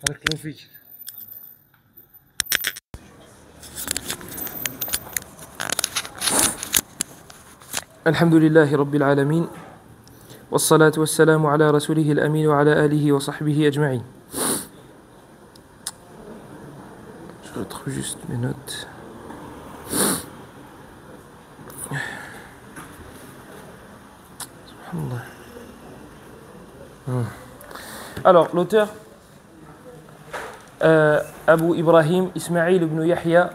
بارك الله فيك. الحمد لله رب العالمين والصلاة والسلام على رسوله الأمين وعلى آله وصحبه أجمعين. Je retrouve juste mes notes. Subhanallah. Alors, l'auteur Abu Ibrahim Ismail ibn Yahya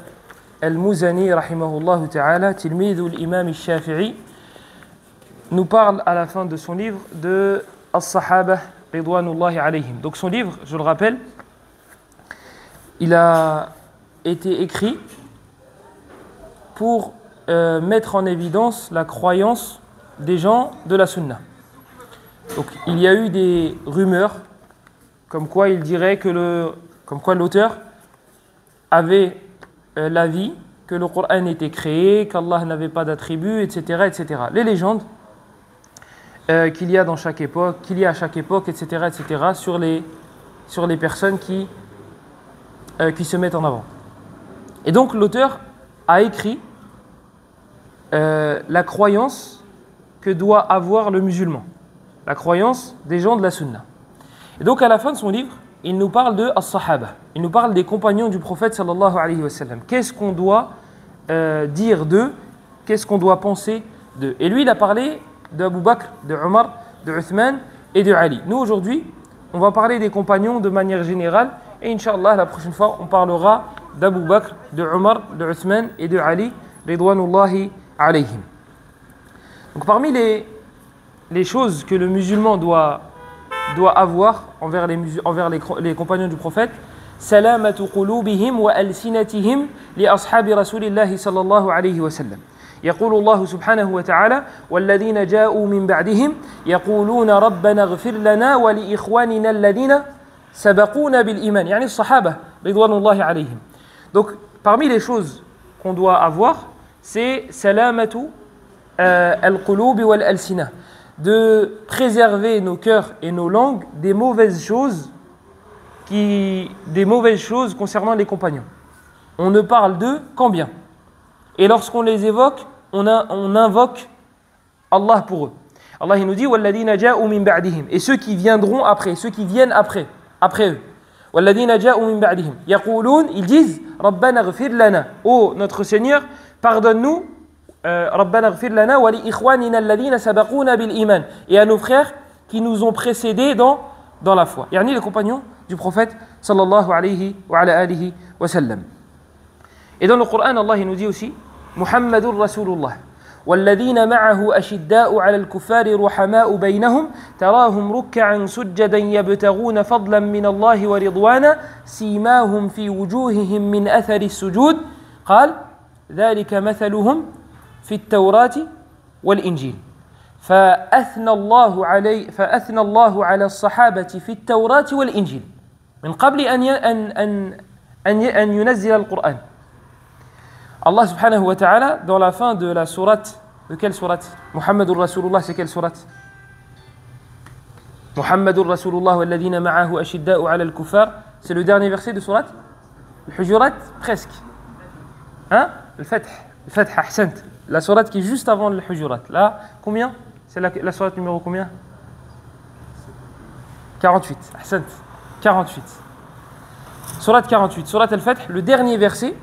al-Muzani, rahimahullah ta'ala, tilmid l'imam al-Shafi'i, nous parle à la fin de son livre de As-Sahaba Ridwanullahi alayhim. Donc son livre, je le rappelle, il a été écrit pour mettre en évidence la croyance des gens de la Sunna. Donc il y a eu des rumeurs comme quoi il dirait que l'auteur avait l'avis que le Coran était créé, qu'Allah n'avait pas d'attributs, etc., etc. Les légendes qu'il y a à chaque époque, etc., etc., sur les personnes qui se mettent en avant. Et donc l'auteur a écrit la croyance que doit avoir le musulman, la croyance des gens de la Sunna. Et donc à la fin de son livre, il nous parle de As-Sahaba, il nous parle des compagnons du prophète sallallahu alayhi wa sallam. Qu'est-ce qu'on doit dire d'eux, qu'est-ce qu'on doit penser d'eux. Et lui, il a parlé d'Abu Bakr, de Omar, de Uthman et de Ali. Nous, aujourd'hui, on va parler des compagnons de manière générale, et Inch'Allah, la prochaine fois, on parlera d'Abu Bakr, de Omar, de Uthman et de Ali, ridwanullahi alayhim. Donc parmi les choses que le musulman doit avoir envers les compagnons du prophète, salamatu qulubihim wa alsinatihim li ashabi rasulillahi sallallahu alayhi wa sallam. يقول الله سبحانه وتعالى والذين جاءوا من بعدهم يقولون ربنا اغفر لنا ولإخواننا الذين سبقونا بالإيمان يعني الصحابة رضوان الله عليهم. Donc parmi les choses qu'on doit avoir, c'est salamatu al-qulub wal alsina, de préserver nos cœurs et nos langues des mauvaises choses concernant les compagnons. On ne parle d'eux qu'en bien. Et lorsqu'on les évoque, on invoque Allah pour eux. Allah il nous dit وَالَّذِينَ جَاءُوا مِن بَعْدِهِمْ, et ceux qui viendront après, ceux qui viennent après eux. وَالَّذِينَ جَاءُوا مِن بَعْدِهِمْ يَقُولُونَ, ils disent رَبَّنَا اغْفِرْ لَنَا, ô notre Seigneur, pardonne-nous, رَبَّنَا اغْفِرْ لَنَا وَلِإِخْوَانِنَا الَّذِينَ سَبَقُونَا بِالْإِيمَانِ, et à nos frères qui nous ont précédés dans la foi. Yani les compagnons du prophète sallallahu alayhi wa ala alihi wa sallam. Et dans le Coran, Allah il nous dit aussi محمد رسول الله والذين معه أشداء على الكفار رحماء بينهم تراهم ركعا سجدا يبتغون فضلا من الله ورضوانا سيماهم في وجوههم من أثر السجود قال ذلك مثلهم في التوراة والإنجيل فأثنى الله على الصحابة في التوراة والإنجيل من قبل أن ينزل القرآن. Allah subhanahu wa ta'ala, dans la fin de la sourate, de quelle sourate? Muhammadur Rasulullah, c'est quelle sourate? Muhammadur Rasulullah walladhina ma'ahu ashidda'u 'ala al-kuffar, c'est le dernier verset de sourate Al-Hujurat, presque. Hein? Al-Fath, ahsant. La sourate qui est juste avant Al-Hujurat. Là, combien? C'est la sourate numéro combien? 48, ahsant. 48. Sourate 48, sourate Al-Fath, le dernier verset.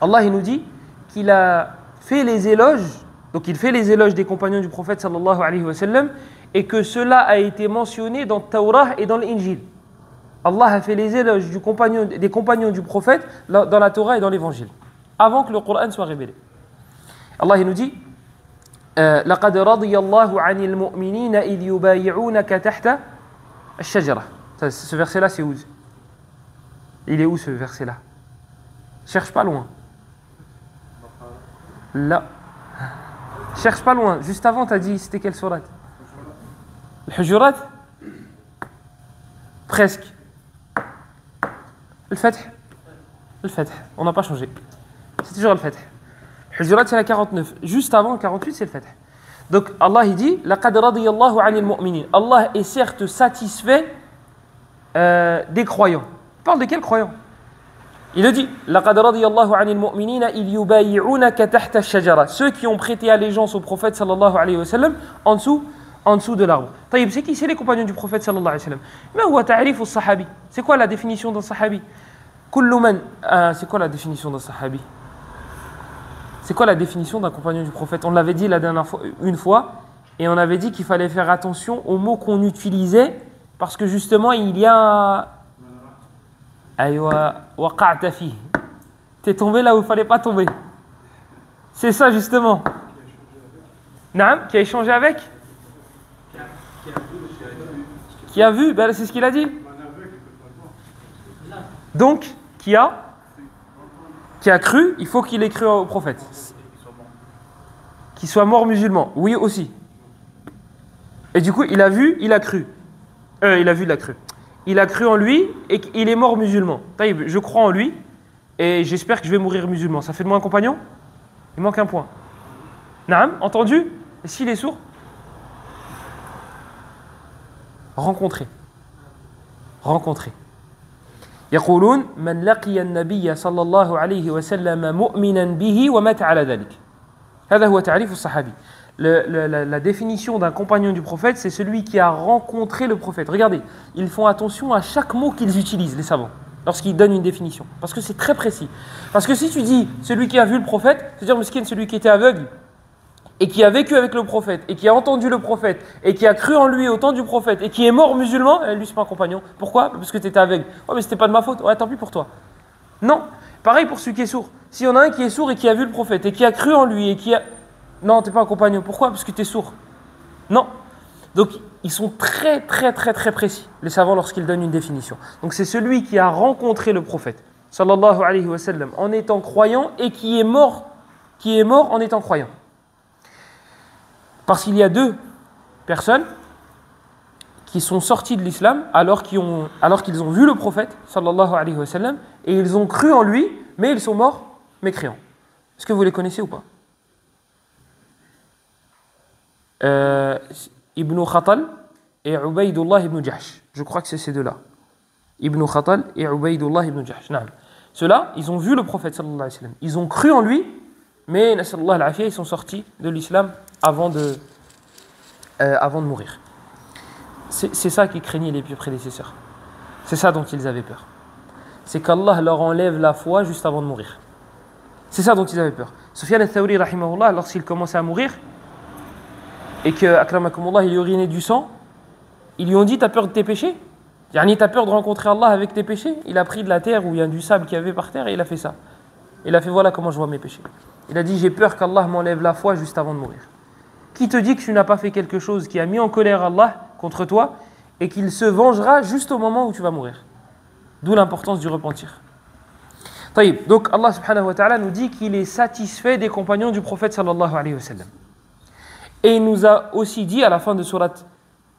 Allah il nous dit qu'il a fait les éloges, donc il fait les éloges des compagnons du prophète sallallahu alayhi wa sallam, et que cela a été mentionné dans Taurah et dans l'Injil. Allah a fait les éloges des compagnons du prophète dans la Torah et dans l'Évangile, avant que le Coran soit révélé. Allah il nous dit لَقَدْ رَضِيَ اللَّهُ عَنِ الْمُؤْمِنِينَ إِذْ يُبَايِعُونَكَ تَحْتَ الشَّجَرَةِ. Ce verset-là, c'est où? Il est où ce verset-là? Cherche pas loin. Là. Cherche pas loin. Juste avant, tu as dit, c'était quelle sourate? Al-Hujurat? Presque. Al-Fath? Al-Fath. On n'a pas changé. C'est toujours Al-Fath. Al-Hujurat, c'est la 49. Juste avant, 48, c'est Al-Fath. Donc, Allah, il dit, لَقَدْ رَضِيَ اللَّهُ عَنِ الْمُؤْمِنِينَ. Allah est certes satisfait des croyants. Il parle de quels croyants? Il le dit, لَقَدْ رَضِيَ اللَّهُ عَنِ الْمُؤْمِنِينَ إِذْ يُبَايِعُونَكَ تَحْتَ الشَّجَرَةِ. Ceux qui ont prêté allégeance au prophète sallallahu alayhi wa sallam en dessous de l'arbre. طيب, c'est qui? C'est les compagnons du prophète sallallahu alayhi wa sallam. ما هو تعريف الصحابي? C'est quoi la définition d'un sahabi? كل من c'est quoi la définition d'un sahabi? C'est quoi la définition d'un compagnon du prophète? On l'avait dit la dernière fois, une fois, et on avait dit qu'il fallait faire attention aux mots qu'on utilisait, parce que justement, il y a... Aywa, waqa'ta fi. T'es tombé là où il fallait pas tomber. C'est ça, justement. Naam, qui a échangé avec? Qui a vu, ben, c'est ce qu'il a dit. Donc, qui a cru, il faut qu'il ait cru au prophète. Qu'il soit mort musulman. Oui, aussi. Et du coup, il a vu, il a cru. Il a vu, il a cru. Il a cru en lui et qu'il est mort musulman. Taïb, je crois en lui et j'espère que je vais mourir musulman. Ça fait de moi un compagnon? Il manque un point. Naam, entendu? Et s'il est sourd? Rencontrer. يقولون من لقي النبي صلى الله عليه وسلم مؤمنا به ومات على ذلك. هذا هو تعريف الصحابي. La définition d'un compagnon du prophète, c'est celui qui a rencontré le prophète. Regardez, ils font attention à chaque mot qu'ils utilisent, les savants, lorsqu'ils donnent une définition. Parce que c'est très précis. Parce que si tu dis celui qui a vu le prophète, c'est-à-dire miskin, celui qui était aveugle, et qui a vécu avec le prophète, et qui a entendu le prophète, et qui a cru en lui au temps du prophète, et qui est mort musulman, lui c'est pas un compagnon. Pourquoi? Parce que tu étais aveugle. Ouais, mais c'était pas de ma faute. Ouais, tant pis pour toi. Non. Pareil pour celui qui est sourd. S'il y en a un qui est sourd et qui a vu le prophète, et qui a cru en lui, et qui a... Non, tu n'es pas un compagnon. Pourquoi? Parce que tu es sourd. Non. Donc, ils sont très précis, les savants, lorsqu'ils donnent une définition. Donc, c'est celui qui a rencontré le prophète, sallallahu alayhi wa sallam, en étant croyant et qui est mort en étant croyant. Parce qu'il y a deux personnes qui sont sorties de l'islam alors qu'ils ont vu le prophète, sallallahu alayhi wa sallam, et ils ont cru en lui, mais ils sont morts mécréants. Est-ce que vous les connaissez ou pas? Ibn Khatal et Ubaydullah ibn Jahsh. Je crois que c'est ces deux-là. Ibn Khatal et Ubaydullah ibn Jahsh. Ceux-là, ils ont vu le prophète sallallahu alayhi wa sallam. Ils ont cru en lui, mais nasallallahu al-afiyah, ils sont sortis de l'islam avant de mourir. C'est ça qui craignait les prédécesseurs. C'est ça dont ils avaient peur. C'est qu'Allah leur enlève la foi juste avant de mourir. C'est ça dont ils avaient peur. Sufyan al-Thawri, rahimahullah, lorsqu'il commençait à mourir, et que, akramakumullah, il urinait du sang, ils lui ont dit, t'as peur de tes péchés? Yani, t'as peur de rencontrer Allah avec tes péchés? Il a pris de la terre où il y a du sable qu'il y avait par terre et il a fait ça. Il a fait, voilà comment je vois mes péchés. Il a dit, j'ai peur qu'Allah m'enlève la foi juste avant de mourir. Qui te dit que tu n'as pas fait quelque chose qui a mis en colère Allah contre toi et qu'il se vengera juste au moment où tu vas mourir? D'où l'importance du repentir. Taïb, donc Allah subhanahu wa ta'ala nous dit qu'il est satisfait des compagnons du prophète sallallahu alayhi wa sallam. Et il nous a aussi dit à la fin de surat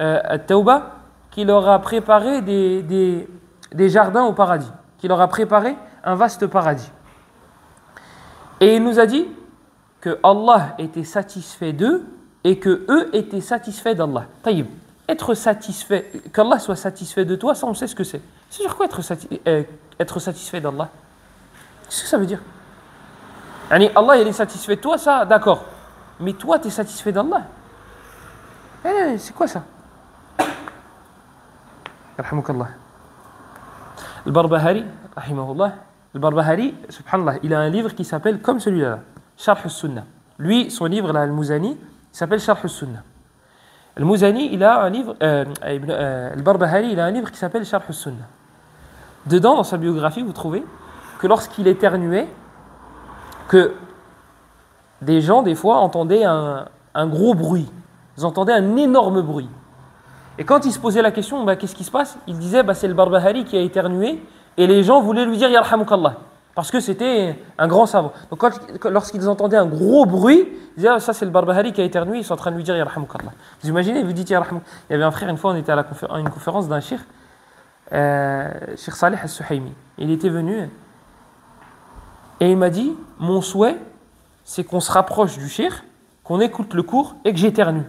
At-Tawbah qu'il leur a préparé des jardins au paradis, qu'il leur a préparé un vaste paradis. Et il nous a dit que Allah était satisfait d'eux et que eux étaient satisfaits d'Allah. Taïb, être satisfait, qu'Allah soit satisfait de toi, ça on sait ce que c'est. C'est sur quoi être satisfait d'Allah? Qu'est-ce que ça veut dire? Yani, Allah il est satisfait de toi, ça d'accord. Mais toi, tu es satisfait d'Allah? C'est quoi ça? Yarhamukallah. Al-Barbahari, rahimahullah, Al-Barbahari, subhanallah, il a un livre qui s'appelle comme celui-là, Sharh al-Sunnah. Lui, son livre, là, Al-Muzani, il s'appelle Sharh al-Sunnah. Al-Muzani, il a un livre, Al-Barbahari, il a un livre qui s'appelle Sharh al-Sunnah. Dedans, dans sa biographie, vous trouvez que lorsqu'il éternuait, que des gens, des fois, entendaient un gros bruit. Ils entendaient un énorme bruit. Et quand ils se posaient la question, qu'est-ce qui se passe? Ils disaient, c'est le Barbahari qui a éternué, et les gens voulaient lui dire Yarhamukallah, parce que c'était un grand savant. Donc lorsqu'ils entendaient un gros bruit, ils disaient, ça c'est le Barbahari qui a éternué, ils sont en train de lui dire Yarhamukallah. Vous imaginez, vous dites Yarhamukallah. Il y avait un frère, une fois, on était à une conférence d'un cheikh, Cheikh Salih al-Suhaymi. Il était venu, et il m'a dit, mon souhait, c'est qu'on se rapproche du cheikh, qu'on écoute le cours et que j'éternue.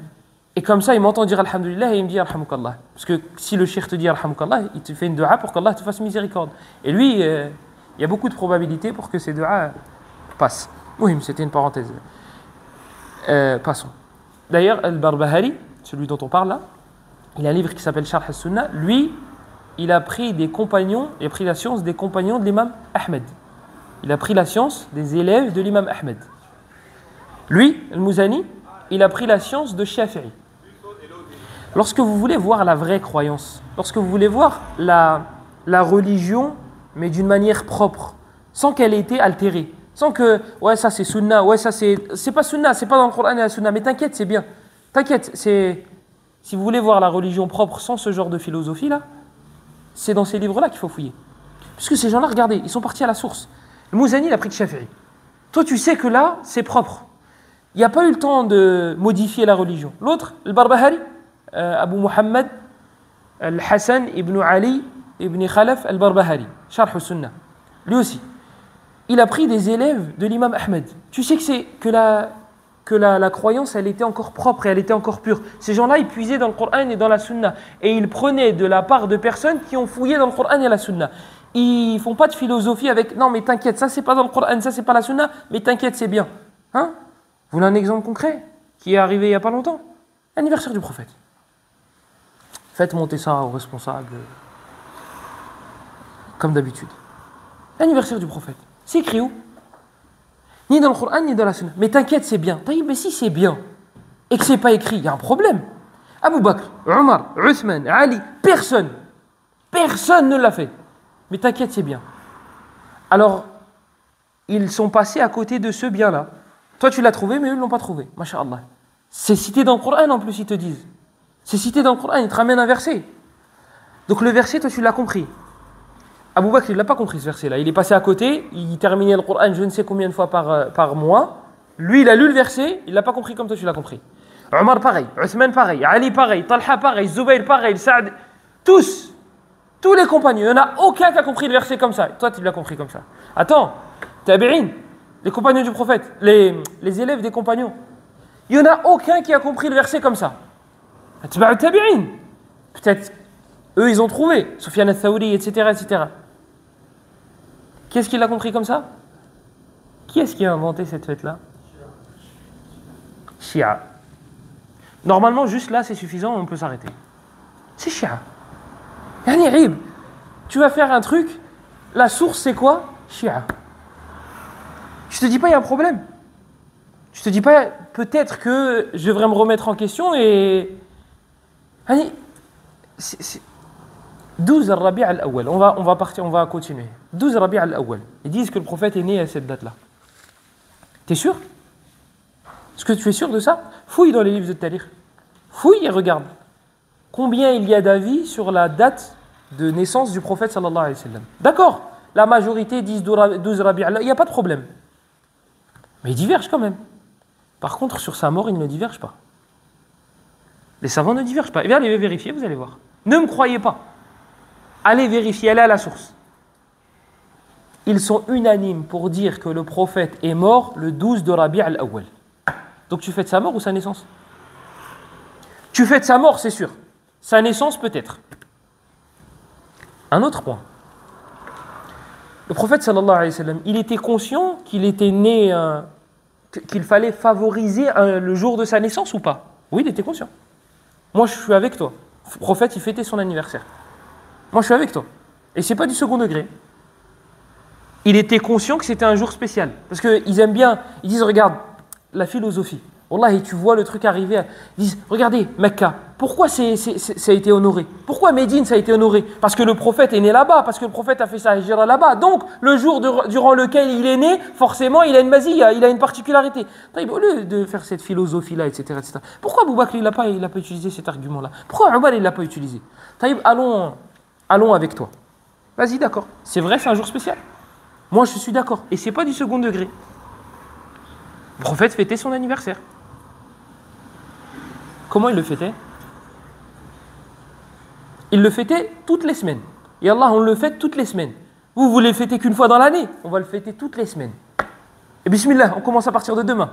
Et comme ça, il m'entend dire Alhamdulillah et il me dit Alhamdulillah. Parce que si le cheikh te dit Alhamdulillah, il te fait une dua pour qu'Allah te fasse miséricorde. Et lui, il y a beaucoup de probabilités pour que ces duas passent. Oui, mais c'était une parenthèse. Passons. D'ailleurs, Al-Barbahari, celui dont on parle là, il a un livre qui s'appelle Sharh al-Sunnah. Lui, il a pris des compagnons, il a pris la science des compagnons de l'imam Ahmed. Il a pris la science des élèves de l'imam Ahmed. Lui, Al-Muzani, il a pris la science de Shafi'i. Lorsque vous voulez voir la vraie croyance, lorsque vous voulez voir la religion, mais d'une manière propre, sans qu'elle ait été altérée, sans que, ouais, ça c'est Sunna, ouais, ça c'est pas Sunna, c'est pas dans le Coran et la Sunna, mais t'inquiète, c'est bien. T'inquiète, si vous voulez voir la religion propre sans ce genre de philosophie-là, c'est dans ces livres-là qu'il faut fouiller. Puisque ces gens-là, regardez, ils sont partis à la source. Le Mouzani, il a pris de Shafi'i. Toi, tu sais que là, c'est propre. Il n'y a pas eu le temps de modifier la religion. L'autre, le Barbahari, Abu Muhammad al-Hassan ibn Ali ibn Khalaf al-Barbahari, Sharh al-Sunnah. Lui aussi. Il a pris des élèves de l'imam Ahmed. Tu sais que la croyance, elle était encore propre et elle était encore pure. Ces gens-là, ils puisaient dans le Coran et dans la Sunna. Et ils prenaient de la part de personnes qui ont fouillé dans le Coran et la Sunna. Ils ne font pas de philosophie avec « Non, mais t'inquiète, ça c'est pas dans le Coran, ça c'est pas la Sunna, mais t'inquiète, c'est bien. » Hein? Vous voulez un exemple concret qui est arrivé il n'y a pas longtemps? L'anniversaire du prophète. Faites monter ça aux responsables. Comme d'habitude. L'anniversaire du prophète. C'est écrit où? Ni dans le Coran, ni dans la Sunna. Mais t'inquiète, c'est bien. Mais si c'est bien, et que c'est pas écrit, il y a un problème. Abu Bakr, Omar, Uthman, Ali, personne ne l'a fait. Mais t'inquiète, c'est bien. Alors, ils sont passés à côté de ce bien-là. Toi, tu l'as trouvé, mais eux ne l'ont pas trouvé. Masha'Allah. C'est cité dans le Coran, en plus, ils te disent. C'est cité dans le Coran, ils te ramènent un verset. Donc le verset, toi, tu l'as compris. Abu Bakr, il ne l'a pas compris ce verset-là. Il est passé à côté, il terminait le Coran je ne sais combien de fois par mois. Lui, il a lu le verset, il ne l'a pas compris comme toi, tu l'as compris. Omar, pareil. Uthman, pareil. Ali, pareil. Talha, pareil. Zubayr, pareil. Saad, tous les compagnons. Il n'y en a aucun qui a compris le verset comme ça. Toi, tu l'as compris comme ça. Attends, Tabi'in, les compagnons du prophète, les élèves des compagnons. Il n'y en a aucun qui a compris le verset comme ça. Tabi'in. Peut-être, eux, ils ont trouvé. Sufyan al-Thawri, etc., etc. Qui est-ce qui l'a compris comme ça? Qui est-ce qui a inventé cette fête-là? Shia. Normalement, juste là, c'est suffisant, on peut s'arrêter. C'est Shia. Yani Rib, tu vas faire un truc, la source c'est quoi? Shia. Je te dis pas il y a un problème. Je te dis pas peut-être que je devrais me remettre en question et... Yani, 12 Rabi' al-Awwal, on va continuer. 12 Rabi' al-Awwal, ils disent que le prophète est né à cette date-là. T'es sûr? Est-ce que tu es sûr de ça? Fouille dans les livres de Tarikh. Fouille et regarde. Combien il y a d'avis sur la date de naissance du prophète sallallahu alayhi wa sallam. D'accord, la majorité disent 12 Rabi' al-Awwal, il n'y a pas de problème. Mais ils divergent quand même. Par contre, sur sa mort, ils ne divergent pas. Les savants ne divergent pas. Eh bien, allez vérifier, vous allez voir. Ne me croyez pas. Allez vérifier, allez à la source. Ils sont unanimes pour dire que le prophète est mort le 12 de Rabi' al-Awwal. Donc tu fais de sa mort ou sa naissance? Tu fais de sa mort, c'est sûr. Sa naissance, peut-être. Un autre point. Le prophète sallallahu alayhi wa sallam, il était conscient qu'il était né, qu'il fallait favoriser le jour de sa naissance ou pas? Oui, il était conscient. Moi, je suis avec toi. Le prophète, il fêtait son anniversaire. Moi, je suis avec toi. Et c'est pas du second degré. Il était conscient que c'était un jour spécial. Parce qu'ils aiment bien, ils disent, regarde, la philosophie. Wallahi, tu vois le truc arriver. Ils disent, regardez, Mecca, pourquoi ça a été honoré? Pourquoi Médine, ça a été honoré? Parce que le prophète est né là-bas, parce que le prophète a fait sa hijra là-bas. Donc, le jour durant lequel il est né, forcément, il a une maziyya, il a une particularité. Au lieu de faire cette philosophie-là, etc., etc., pourquoi Abu Bakr, il n'a pas utilisé cet argument-là? Pourquoi Omar, il ne l'a pas utilisé? Allons avec toi. Vas-y, d'accord. C'est vrai, c'est un jour spécial. Moi, je suis d'accord. Et ce n'est pas du second degré. Le prophète fêtait son anniversaire. Comment il le fêtait? Il le fêtait toutes les semaines. Et Allah, on le fête toutes les semaines. Vous voulez le fêter qu'une fois dans l'année? On va le fêter toutes les semaines. Et bismillah, on commence à partir de demain.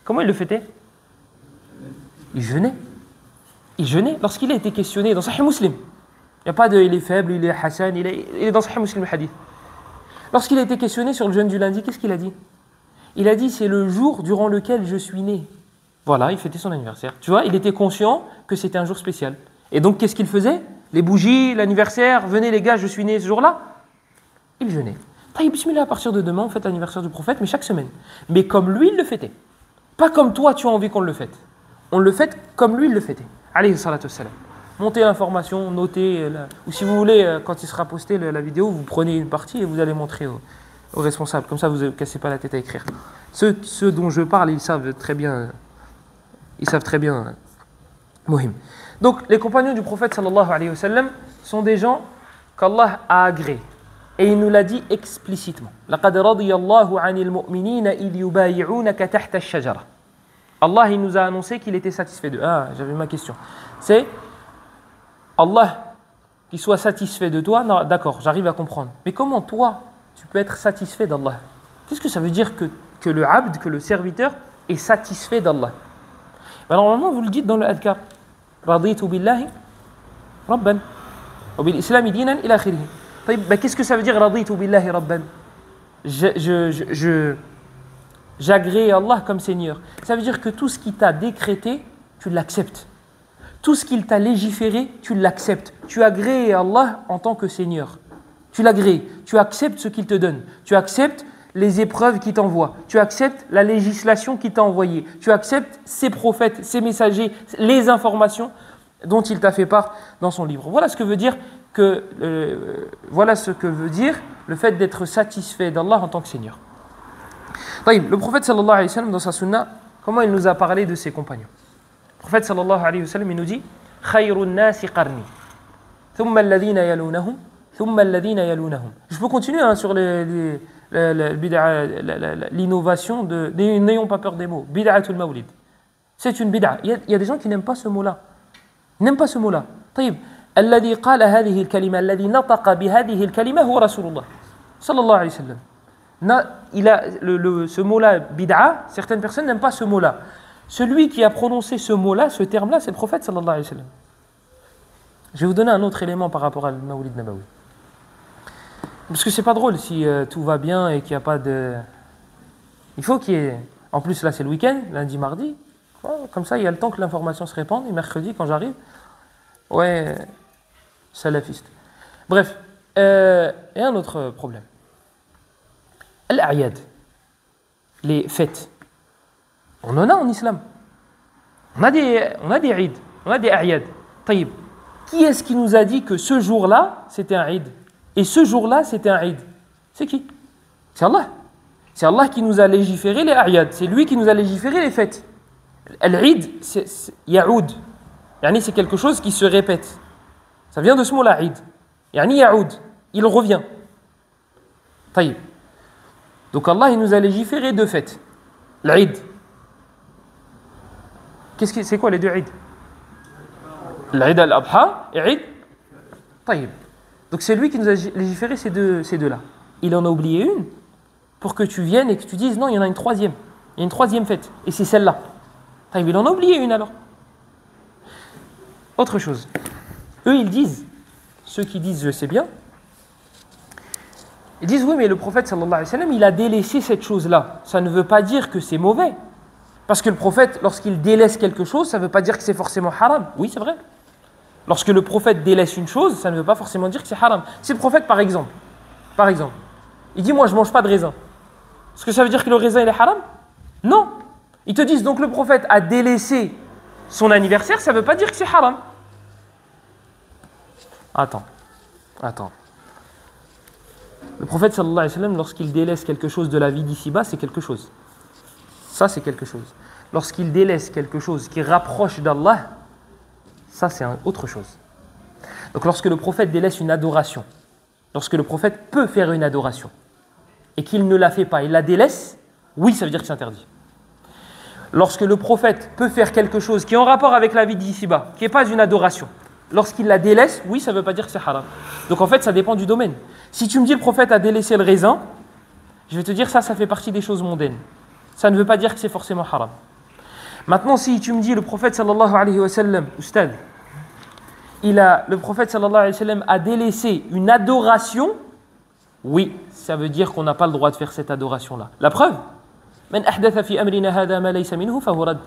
Comment il le fêtait? Il jeûnait. Il jeûnait lorsqu'il a été questionné dans Sahih Muslim. Il n'y a pas de il est faible, il est Hassan, il est dans Sahih Muslim le hadith. Lorsqu'il a été questionné sur le jeûne du lundi, qu'est-ce qu'il a dit? Il a dit c'est le jour durant lequel je suis né. Voilà, il fêtait son anniversaire. Tu vois, il était conscient que c'était un jour spécial. Et donc, qu'est-ce qu'il faisait? Les bougies, l'anniversaire, venez les gars, je suis né ce jour-là. Il jeûnait. Taïb, bismillah, à partir de demain, on fête l'anniversaire du prophète, mais chaque semaine. Mais comme lui, il le fêtait. Pas comme toi, tu as envie qu'on le fête. On le fête comme lui, il le fêtait. Alayhi salatu wassalam. Montez l'information, notez, ou si vous voulez, quand il sera posté la vidéo, vous prenez une partie et vous allez montrer aux responsables. Comme ça, vous ne cassez pas la tête à écrire. Ceux dont je parle, ils savent très bien. Mohim. Donc, les compagnons du prophète sallallahu alayhi wa sallam sont des gens qu'Allah a agréés. Et il nous l'a dit explicitement. لَقَدْ رَضِيَ اللَّهُ عَنِ الْمُؤْمِنِينَ إِذْ يُبَايِعُونَكَ تَحْتَ الشَّجَرَةِ. Allah, il nous a annoncé qu'il était satisfait d'eux. Ah, j'avais ma question. C'est Allah qui soit satisfait de toi. Non, d'accord, j'arrive à comprendre. Mais comment toi, tu peux être satisfait d'Allah? Qu'est-ce que ça veut dire que le abd, que le serviteur est satisfait d'Allah? Ben, normalement, vous le dites dans le adhkar. Raditu billahi rabban wa bil islami dinan ila akhirih. Ben, qu'est-ce que ça veut dire raditu billahi rabban? J'agrée Allah comme Seigneur. Ça veut dire que tout ce qu'il t'a décrété, tu l'acceptes. Tout ce qu'il t'a légiféré, tu l'acceptes. Tu agrées Allah en tant que Seigneur. Tu l'agrées. Tu acceptes ce qu'il te donne. Tu acceptes les épreuves qu'il t'envoie. Tu acceptes la législation qu'il t'a envoyée. Tu acceptes ses prophètes, ses messagers, les informations dont il t'a fait part dans son livre. Voilà ce que veut dire le fait d'être satisfait d'Allah en tant que Seigneur. Le prophète sallallahu alayhi wa sallam dans sa sunna, comment il nous a parlé de ses compagnons? Le prophète sallallahu alayhi wa sallam, il nous dit Khayrun nasi qarni, thumma alladhina yalunahum, thumma alladhina yalunahum. Je peux continuer sur l'innovation de n'ayons pas peur des mots. Bid'atul mawlid. C'est une bid'a. Il y a des gens qui n'aiment pas ce mot-là. Ils n'aiment pas ce mot-là. طيب الذي قال هذه الكلمة الذي نطق بهذه الكلمة هو رسول الله صلى الله عليه وسلم. Ce mot-là, bid'a, certaines personnes n'aiment pas ce mot-là. Celui qui a prononcé ce mot-là, ce terme-là, c'est le prophète sallallahu alayhi wa sallam. Je vais vous donner un autre élément par rapport à Mawlid Nabawi. Parce que c'est pas drôle si tout va bien et qu'il n'y a pas de... Il faut qu'il y ait... En plus, là, c'est le week-end, lundi, mardi. Comme ça, il y a le temps que l'information se répande. Et mercredi, quand j'arrive, ouais, salafiste. Bref, il y a un autre problème. Al-A'yad, les fêtes. On en a en islam. On a des Eid, on a des A'yad. Taïb. Qui est-ce qui nous a dit que ce jour-là, c'était un Eid? Et ce jour-là, c'était un Eid? C'est qui? C'est Allah. C'est Allah qui nous a légiféré les A'yad. C'est lui qui nous a légiféré les fêtes. Al-Eid, c'est Yaoud. Yani, c'est quelque chose qui se répète. Ça vient de ce mot-là, Eid. Yani Yaoud. Il revient. Taïb. Donc Allah, il nous a légiféré deux fêtes. L'Eid. C'est quoi les deux Eid? L'Eid al-Adha et Eid Taïb. Donc c'est lui qui nous a légiféré ces deux-là. Il en a oublié une pour que tu viennes et que tu dises non, il y en a une troisième. Il y a une troisième fête et c'est celle-là. Taïb, il en a oublié une alors. Autre chose. Eux, ils disent, ceux qui disent je sais bien, ils disent oui, mais le prophète sallallahu alayhi wa sallam, il a délaissé cette chose-là. Ça ne veut pas dire que c'est mauvais. Parce que le prophète, lorsqu'il délaisse quelque chose, ça ne veut pas dire que c'est forcément haram. Oui, c'est vrai. Lorsque le prophète délaisse une chose, ça ne veut pas forcément dire que c'est haram. Si le prophète, par exemple, il dit moi je ne mange pas de raisin, est-ce que ça veut dire que le raisin il est haram? Non. Ils te disent donc le prophète a délaissé son anniversaire, ça ne veut pas dire que c'est haram. Attends. Le prophète sallallahu alayhi wa sallam, lorsqu'il délaisse quelque chose de la vie d'ici-bas, c'est quelque chose. Ça, c'est quelque chose. Lorsqu'il délaisse quelque chose qui rapproche d'Allah, ça, c'est autre chose. Donc, lorsque le prophète délaisse une adoration, lorsque le prophète peut faire une adoration, et qu'il ne la fait pas, il la délaisse, oui, ça veut dire que c'est interdit. Lorsque le prophète peut faire quelque chose qui est en rapport avec la vie d'ici-bas, qui n'est pas une adoration, lorsqu'il la délaisse, oui, ça ne veut pas dire que c'est haram. Donc, en fait, ça dépend du domaine. Si tu me dis le prophète a délaissé le raisin, je vais te dire ça fait partie des choses mondaines. Ça ne veut pas dire que c'est forcément haram. Maintenant, si tu me dis le prophète sallallahu alayhi wa sallam, Oustad, le prophète sallallahu alayhi wa sallam a délaissé une adoration, oui, ça veut dire qu'on n'a pas le droit de faire cette adoration-là. La preuve, Man ahdatha fi amrina hada ma laysa minhu fahuwa radd.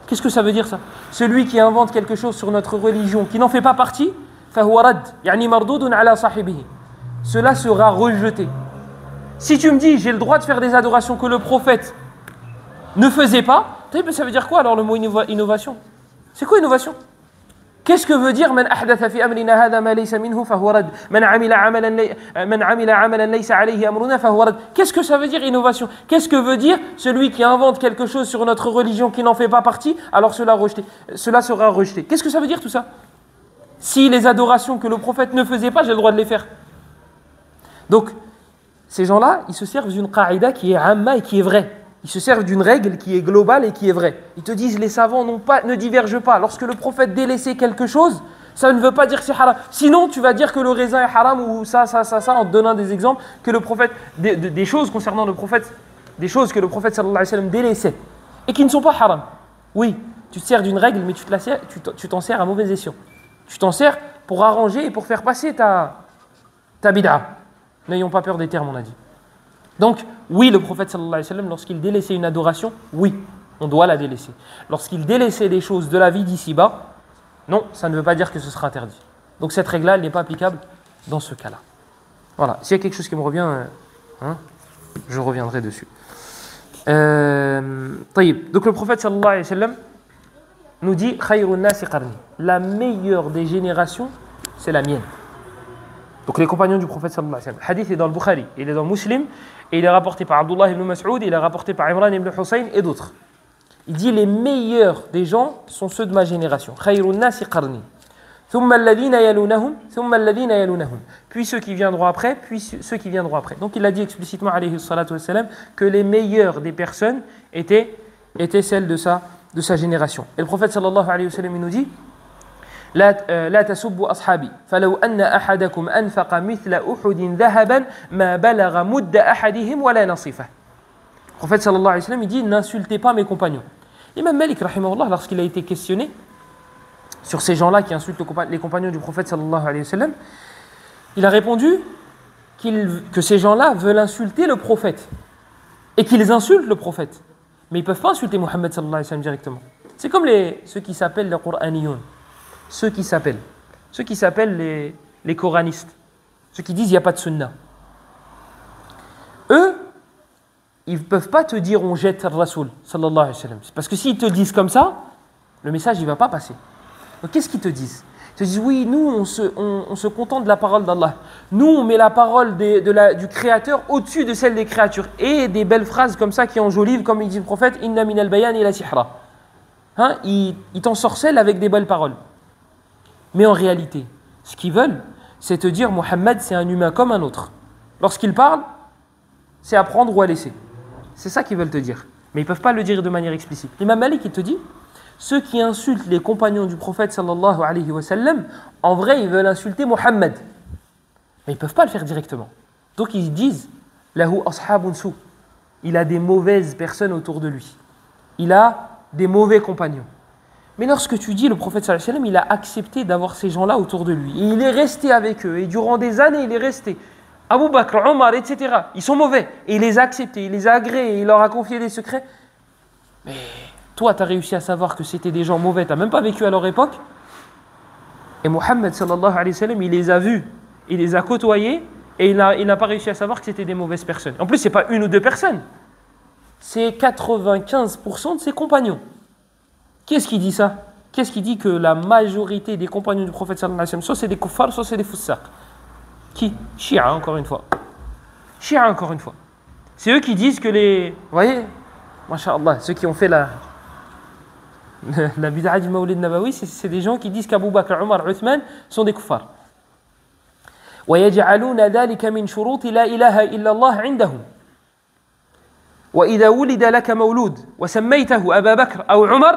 Qu'est-ce que ça veut dire ça? Celui qui invente quelque chose sur notre religion qui n'en fait pas partie, fahuwa radd, yani mardoudun ala sahibihi. Cela sera rejeté. Si tu me dis j'ai le droit de faire des adorations que le prophète ne faisait pas, ça veut dire quoi alors le mot innovation? C'est quoi innovation? Qu'est-ce que veut dire Man ahdatha fi amrina hada ma laysa minhu fahuwa radd, man amila amalan laysa alayhi amruna fahuwa radd. Qu'est-ce que ça veut dire innovation? Qu'est-ce que veut dire celui qui invente quelque chose sur notre religion qui n'en fait pas partie, alors cela sera rejeté? Qu'est-ce que ça veut dire tout ça? Si les adorations que le prophète ne faisait pas, j'ai le droit de les faire. Donc, ces gens-là, ils se servent d'une qaïda qui est amma et qui est vraie. Ils se servent d'une règle qui est globale et qui est vraie. Ils te disent, les savants ne divergent pas. Lorsque le prophète délaissait quelque chose, ça ne veut pas dire que c'est haram. Sinon, tu vas dire que le raisin est haram ou ça, en te donnant des exemples, que le prophète, des choses concernant le prophète, des choses que le prophète sallallahu alayhi wa sallam délaissait et qui ne sont pas haram. Oui, tu te sers d'une règle, mais tu t'en sers à mauvais escient. Tu t'en sers pour arranger et pour faire passer ta bid'a. N'ayons pas peur des termes, on a dit. Donc, oui, le prophète sallallahu alayhi wa sallam, lorsqu'il délaissait une adoration, oui, on doit la délaisser. Lorsqu'il délaissait des choses de la vie d'ici-bas, non, ça ne veut pas dire que ce sera interdit. Donc cette règle-là, elle n'est pas applicable dans ce cas-là. Voilà, s'il y a quelque chose qui me revient, je reviendrai dessus. Donc le prophète sallallahu alayhi wa sallam nous dit « Khayrun nasi qarni » la meilleure des générations, c'est la mienne. Donc les compagnons du prophète sallallahu alayhi wa sallam. Le hadith est dans le Bukhari, il est dans Muslim, et il est rapporté par Abdullah ibn Mas'ud, il est rapporté par Imran ibn Hussein et d'autres. Il dit les meilleurs des gens sont ceux de ma génération. Khayrun nasi qarni. Thumma alladhina yalunahum, thumma alladhina yalunahum. Puis ceux qui viendront après, puis ceux qui viendront après. Donc il a dit explicitement alayhi salatu wa sallam que les meilleures des personnes étaient celles de sa génération. Et le prophète sallallahu alayhi wa sallam il nous dit لا تسبوا أصحابي فلو أن أحدكم أنفق مثل أحد ذهبا ما بلغ مد أحدهم ولا نصفه. Le prophète sallallahu alayhi wa sallam il dit n'insultez pas mes compagnons. Imam Malik rahimahullah, lorsqu'il a été questionné sur ces gens-là qui insultent les compagnons du prophète sallallahu alayhi wa sallam, il a répondu que ces gens-là veulent insulter le prophète et qu'ils insultent le prophète, mais ils ne peuvent pas insulter Muhammad sallallahu alayhi wa sallam directement. C'est comme ceux qui s'appellent les Qur'aniyoun. Ceux qui s'appellent les coranistes, ceux qui disent il n'y a pas de sunna. Eux, ils ne peuvent pas te dire on jette le Rasoul sallallahu alayhi wa sallam. Parce que s'ils te disent comme ça, le message ne va pas passer. Donc qu'est-ce qu'ils te disent? Ils te disent oui, nous on se contente de la parole d'Allah. Nous on met la parole du Créateur au-dessus de celle des créatures. Et des belles phrases comme ça qui enjolivent, comme il dit le prophète, inna min al-bayan ila sihra. Ils t'ensorcellent avec des belles paroles. Mais en réalité, ce qu'ils veulent, c'est te dire Mohammed, c'est un humain comme un autre. Lorsqu'il parle, c'est à prendre ou à laisser. C'est ça qu'ils veulent te dire. Mais ils ne peuvent pas le dire de manière explicite. L'imam Malik, il te dit, ceux qui insultent les compagnons du prophète sallallahu alayhi wa sallam, en vrai, ils veulent insulter Mohammed. Mais ils ne peuvent pas le faire directement. Donc ils disent, lahu ashabun su. Il a des mauvaises personnes autour de lui. Il a des mauvais compagnons. Mais lorsque tu dis le prophète sallallahu alayhi wa sallam, il a accepté d'avoir ces gens-là autour de lui. Et il est resté avec eux. Et durant des années, il est resté. Abu Bakr, Omar, etc. Ils sont mauvais. Et il les a acceptés, il les a agréés, il leur a confié des secrets. Mais toi, tu as réussi à savoir que c'était des gens mauvais. Tu n'as même pas vécu à leur époque. Et Mohammed sallallahu alayhi wa sallam, il les a vus, il les a côtoyés. Et il n'a pas réussi à savoir que c'était des mauvaises personnes. En plus, ce n'est pas une ou deux personnes. C'est 95% de ses compagnons. Qu'est-ce qui dit ça? Qu'est-ce qui dit que la majorité des compagnons du prophète sallallahu alayhi wa sallam, soit c'est des kuffars, soit c'est des foussaq? Qui? Shia, encore une fois. Shia, encore une fois. C'est eux qui disent que les... Vous voyez, masha'Allah, ceux qui ont fait la bid'a du Mawlid Nabawi, c'est des gens qui disent qu'Abu Bakr, Omar, Uthman sont des kuffars. وَيَجْعَلُونَ ذَلِكَ مِنْ شُرُوطِ لَا إِلَهَ إِلَّا اللَّهِ عِنْدَهُمْ وَإِذَا وُلِدَ لَكَ مَوْلُودٌ وَسَمَّيْتَهُ أَبَا بَكْرَ أَوْ عُمَرَ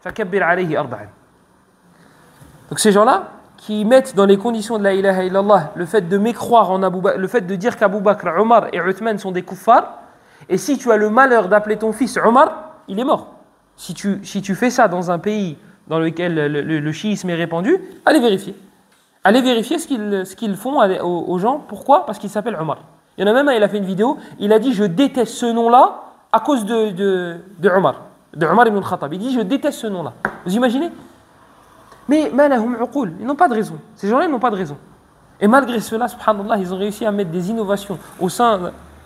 فَكَبِّرْ عَلَيْهِ أَرْبَعًا. Donc ces gens-là qui mettent dans les conditions de la ilaha illallah le fait de mécroire en Abu Bakr, le fait de dire qu'Abu Bakr, Omar et Uthman sont des kuffars, et si tu as le malheur d'appeler ton fils Omar, il est mort. Si tu fais ça dans un pays dans lequel le chiisme est répandu, allez vérifier. Allez vérifier ce qu'ils font aux gens. Pourquoi? Parce qu'il s'appelle Omar. Il y en a même un, il a fait une vidéo, il a dit « Je déteste ce nom-là à cause de Omar. » De Omar ibn al-Khattab. Il dit « Je déteste ce nom-là. » Vous imaginez? Mais ils n'ont pas de raison. Ces gens-là, ils n'ont pas de raison. Et malgré cela, subhanallah, ils ont réussi à mettre des innovations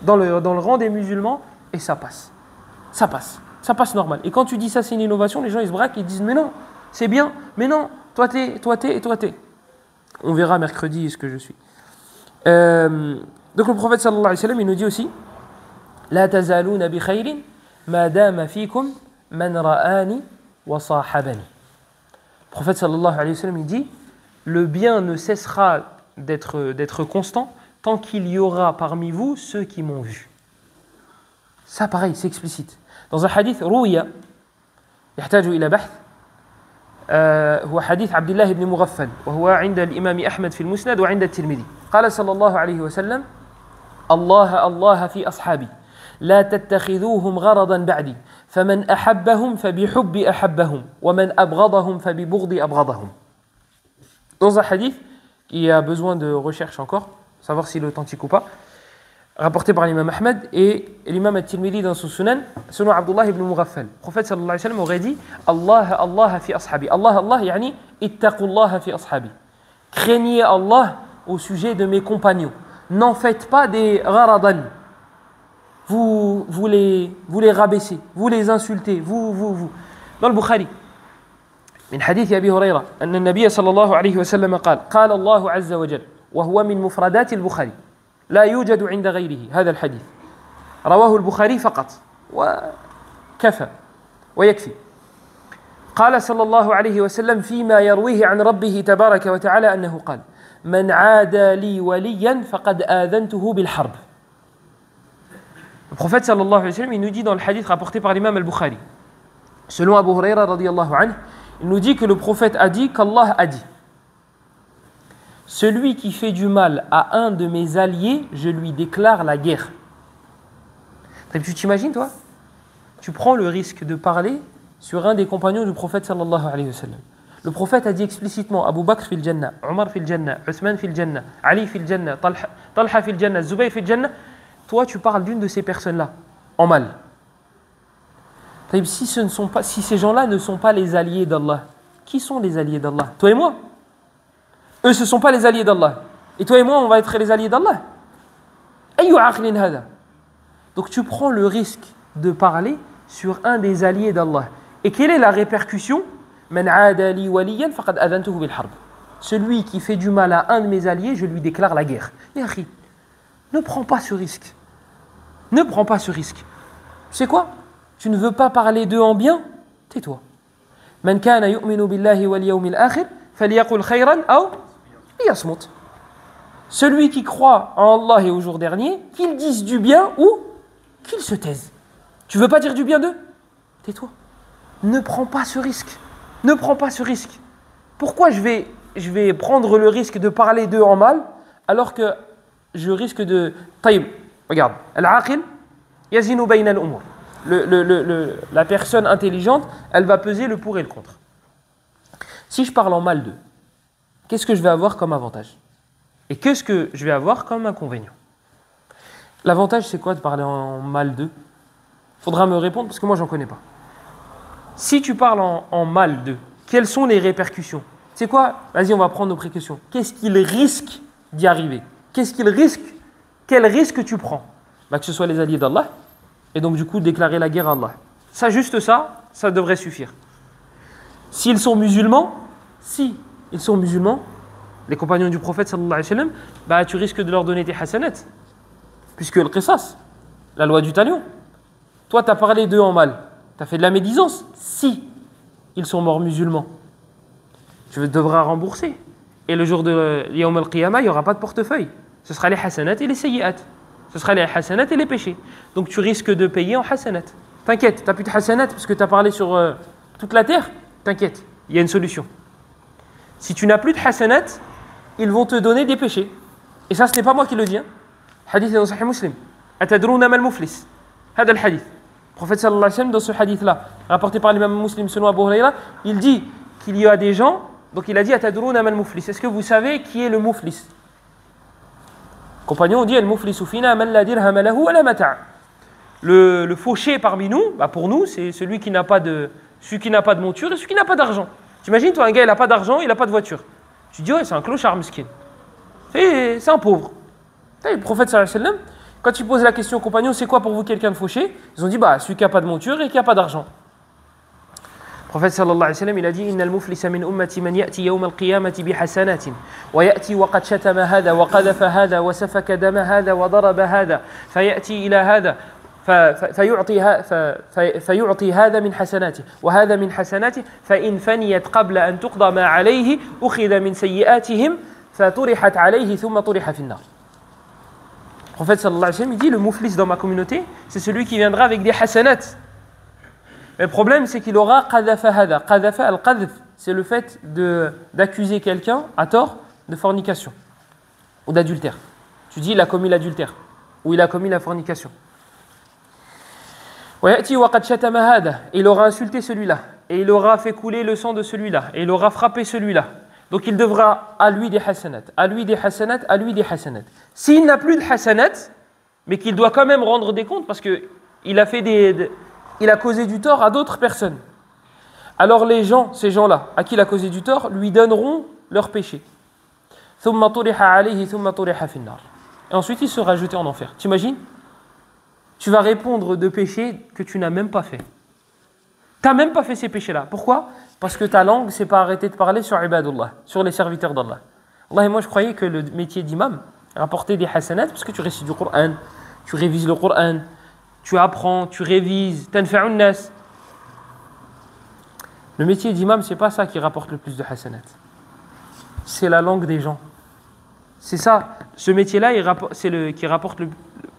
dans le rang des musulmans et ça passe. Ça passe. Ça passe normal. Et quand tu dis ça, c'est une innovation, les gens ils se braquent et disent mais non, c'est bien, mais non, toi t'es, et toi t'es. On verra mercredi ce que je suis. Donc le prophète sallallahu alayhi wa sallam, il nous dit aussi La tazalouna bi khayrin ma dama fikum man ra'ani wa sahabani. Le prophète sallallahu alayhi wa sallam, il dit le bien ne cessera d'être constant tant qu'il y aura parmi vous ceux qui m'ont vu. Ça pareil, c'est explicite. Dans un hadith روي يحتاج إلى بحث هو حديث عبد الله بن مغفل وهو عند الإمام أحمد في المسند وعند الترمذي قال صلى الله عليه وسلم الله الله في أصحابي لا تتخذوهم غرضا بعدي فمن أحبهم فبحب أحبهم ومن أبغضهم فببغض أبغضهم. Dans un hadith qui a besoin de recherche encore, savoir s'il est authentique ou pas, rapporté par l'imam Ahmed et l'imam At-Tirmidhi dans son Sunan, selon Abdullah ibn Mughaffal. Le prophète sallallahu alayhi wa sallam aurait dit Allah Allah fi ashabi. Allah Allah yani ittaqullaha fi ashabi. Craignez Allah au sujet de mes compagnons. N'en faites pas des gharadan. Vous les rabaissez, vous les insultez, vous. Dans le Bukhari, من حديث أبي هريرة أن النبي صلى الله عليه وسلم قال الله عز وجل وهو من مفردات البخاري لا يوجد عند غيره هذا الحديث رواه البخاري فقط وكفى ويكفي قال صلى الله عليه وسلم فيما يرويه عن ربه تبارك وتعالى أنه قال من عادى لي وليا فقد آذنته بالحرب. Le prophète sallallahu alayhi wa sallam, il nous dit dans le hadith rapporté par l'imam al-Bukhari, selon Abu Huraira radiyallahu anhu, il nous dit que le prophète a dit qu'Allah a dit celui qui fait du mal à un de mes alliés, je lui déclare la guerre. Tu t'imagines, toi? Tu prends le risque de parler sur un des compagnons du prophète sallallahu alayhi wa sallam. Le prophète a dit explicitement Abu Bakr fil Jannah, Omar fil Jannah, Uthman fil Jannah, Ali fil Jannah, Talha fil Jannah, Zubayr fil Jannah. Toi, tu parles d'une de ces personnes-là, en mal. Si ces gens-là ne sont pas les alliés d'Allah, qui sont les alliés d'Allah? Toi et moi. Eux, ce ne sont pas les alliés d'Allah. Et toi et moi, on va être les alliés d'Allah. Donc tu prends le risque de parler sur un des alliés d'Allah. Et quelle est la répercussion? Celui qui fait du mal à un de mes alliés, je lui déclare la guerre. Ne prends pas ce risque. Ne prends pas ce risque. Tu sais quoi? Tu ne veux pas parler d'eux en bien? Tais-toi. Man kana yu'minu billahi wal yawmil akhir falyaqul khayran aw liyasmut. Celui qui croit en Allah et au jour dernier, qu'il dise du bien ou qu'il se taise. Tu veux pas dire du bien d'eux? Tais-toi. Ne prends pas ce risque. Ne prends pas ce risque. Pourquoi je vais prendre le risque de parler d'eux en mal alors que je risque de... Taïb, regarde. Al-aqil yazinu bayna al-umur. La personne intelligente, elle va peser le pour et le contre. Si je parle en mal d'eux, qu'est-ce que je vais avoir comme avantage? Et qu'est-ce que je vais avoir comme inconvénient? L'avantage, c'est quoi de parler en mal d'eux? Il faudra me répondre parce que moi, j'en connais pas. Si tu parles en mal d'eux, quelles sont les répercussions? C'est quoi? Vas-y, on va prendre nos précautions. Qu'est-ce qu'il risque d'y arriver? Quel risque tu prends? Que ce soit les alliés d'Allah, et donc du coup déclarer la guerre à Allah. Ça, juste ça, ça devrait suffire. S'ils sont musulmans, les compagnons du prophète sallallahu alayhi wa sallam, tu risques de leur donner tes hasanat. Puisque le qisas, la loi du talion. Toi, tu as parlé d'eux en mal. Tu as fait de la médisance. Si ils sont morts musulmans, tu devras rembourser. Et le jour de Yawm al-Qiyamah, il n'y aura pas de portefeuille. Ce sera les hasanat et les sayyi'at. Ce sera les hasanat et les péchés. Donc tu risques de payer en hasanat. T'inquiète, tu n'as plus de hasanat parce que tu as parlé sur toute la terre. T'inquiète, il y a une solution. Si tu n'as plus de hasanat, ils vont te donner des péchés. Et ça, ce n'est pas moi qui le dis. Hadith dans Sahih Muslim. Atadrouna mal muflis. Hada al-hadith. Le prophète sallallahu alayhi wa sallam, dans ce hadith-là, rapporté par l'imam Muslim selon Abu Huraira, il dit qu'il y a des gens, donc il a dit Atadruna man muflis. Est-ce que vous savez qui est le muflis? Le compagnon dit Al-muflisu fina man la dirham lahu wa la mata'. Le fauché parmi nous, bah pour nous, c'est celui qui n'a pas de monture et celui qui n'a pas d'argent. T'imagines, toi, un gars, il n'a pas d'argent, il n'a pas de voiture. Tu dis, ouais, c'est un clochard miskin. C'est un pauvre. Et le prophète sallallahu alayhi wa sallam, quand il pose la question aux compagnons, c'est quoi pour vous quelqu'un de fauché? Ils ont dit, bah, celui qui n'a pas de monture et qui n'a pas d'argent. Le prophète sallallahu alayhi wa sallam, il a dit, Inna al-muflisa min ummati man ya'ti yawm al-qiyamati bi hasanatin, wa ya'ti wa qad shatama hada, wa qadhafa hada, wa safaka dama hada, wa daraba hada, fa ya'ti ila hada. فيعطي هذا من حسناته وهذا من حسناته فإن فنيت قبل أن تقضى ما عليه أخذ من سيئاتهم فطرحت عليه ثم طرح في النار. Le prophète sallallahu alayhi wa sallam, il dit le mouflis dans ma communauté, c'est celui qui viendra avec des hasanat. Mais le problème, c'est qu'il aura qadhafa hada. Qadhafa al-qadhf, c'est le fait d'accuser quelqu'un à tort de fornication ou d'adultère. Tu dis il a commis l'adultère ou il a commis la fornication. Il aura insulté celui-là, et il aura fait couler le sang de celui-là, et il aura frappé celui-là. Donc il devra à lui des hasanat, à lui des hasanat, à lui des hasanat. S'il n'a plus de hasanat, mais qu'il doit quand même rendre des comptes, parce qu'il a il a causé du tort à d'autres personnes, alors les gens, ces gens-là, à qui il a causé du tort, lui donneront leur péché. Et ensuite il sera jeté en enfer. T'imagines? Tu vas répondre de péchés que tu n'as même pas fait. Tu n'as même pas fait ces péchés-là. Pourquoi? Parce que ta langue ne s'est pas arrêtée de parler sur ibadullah, sur les serviteurs d'Allah. Allah, et moi je croyais que le métier d'imam rapportait des hasanat parce que tu récites du Coran, tu révises le Coran, tu apprends, tu révises, tanfa'un nas. Le métier d'imam, c'est pas ça qui rapporte le plus de hasanat. C'est la langue des gens. C'est ça, ce métier-là, qui rapporte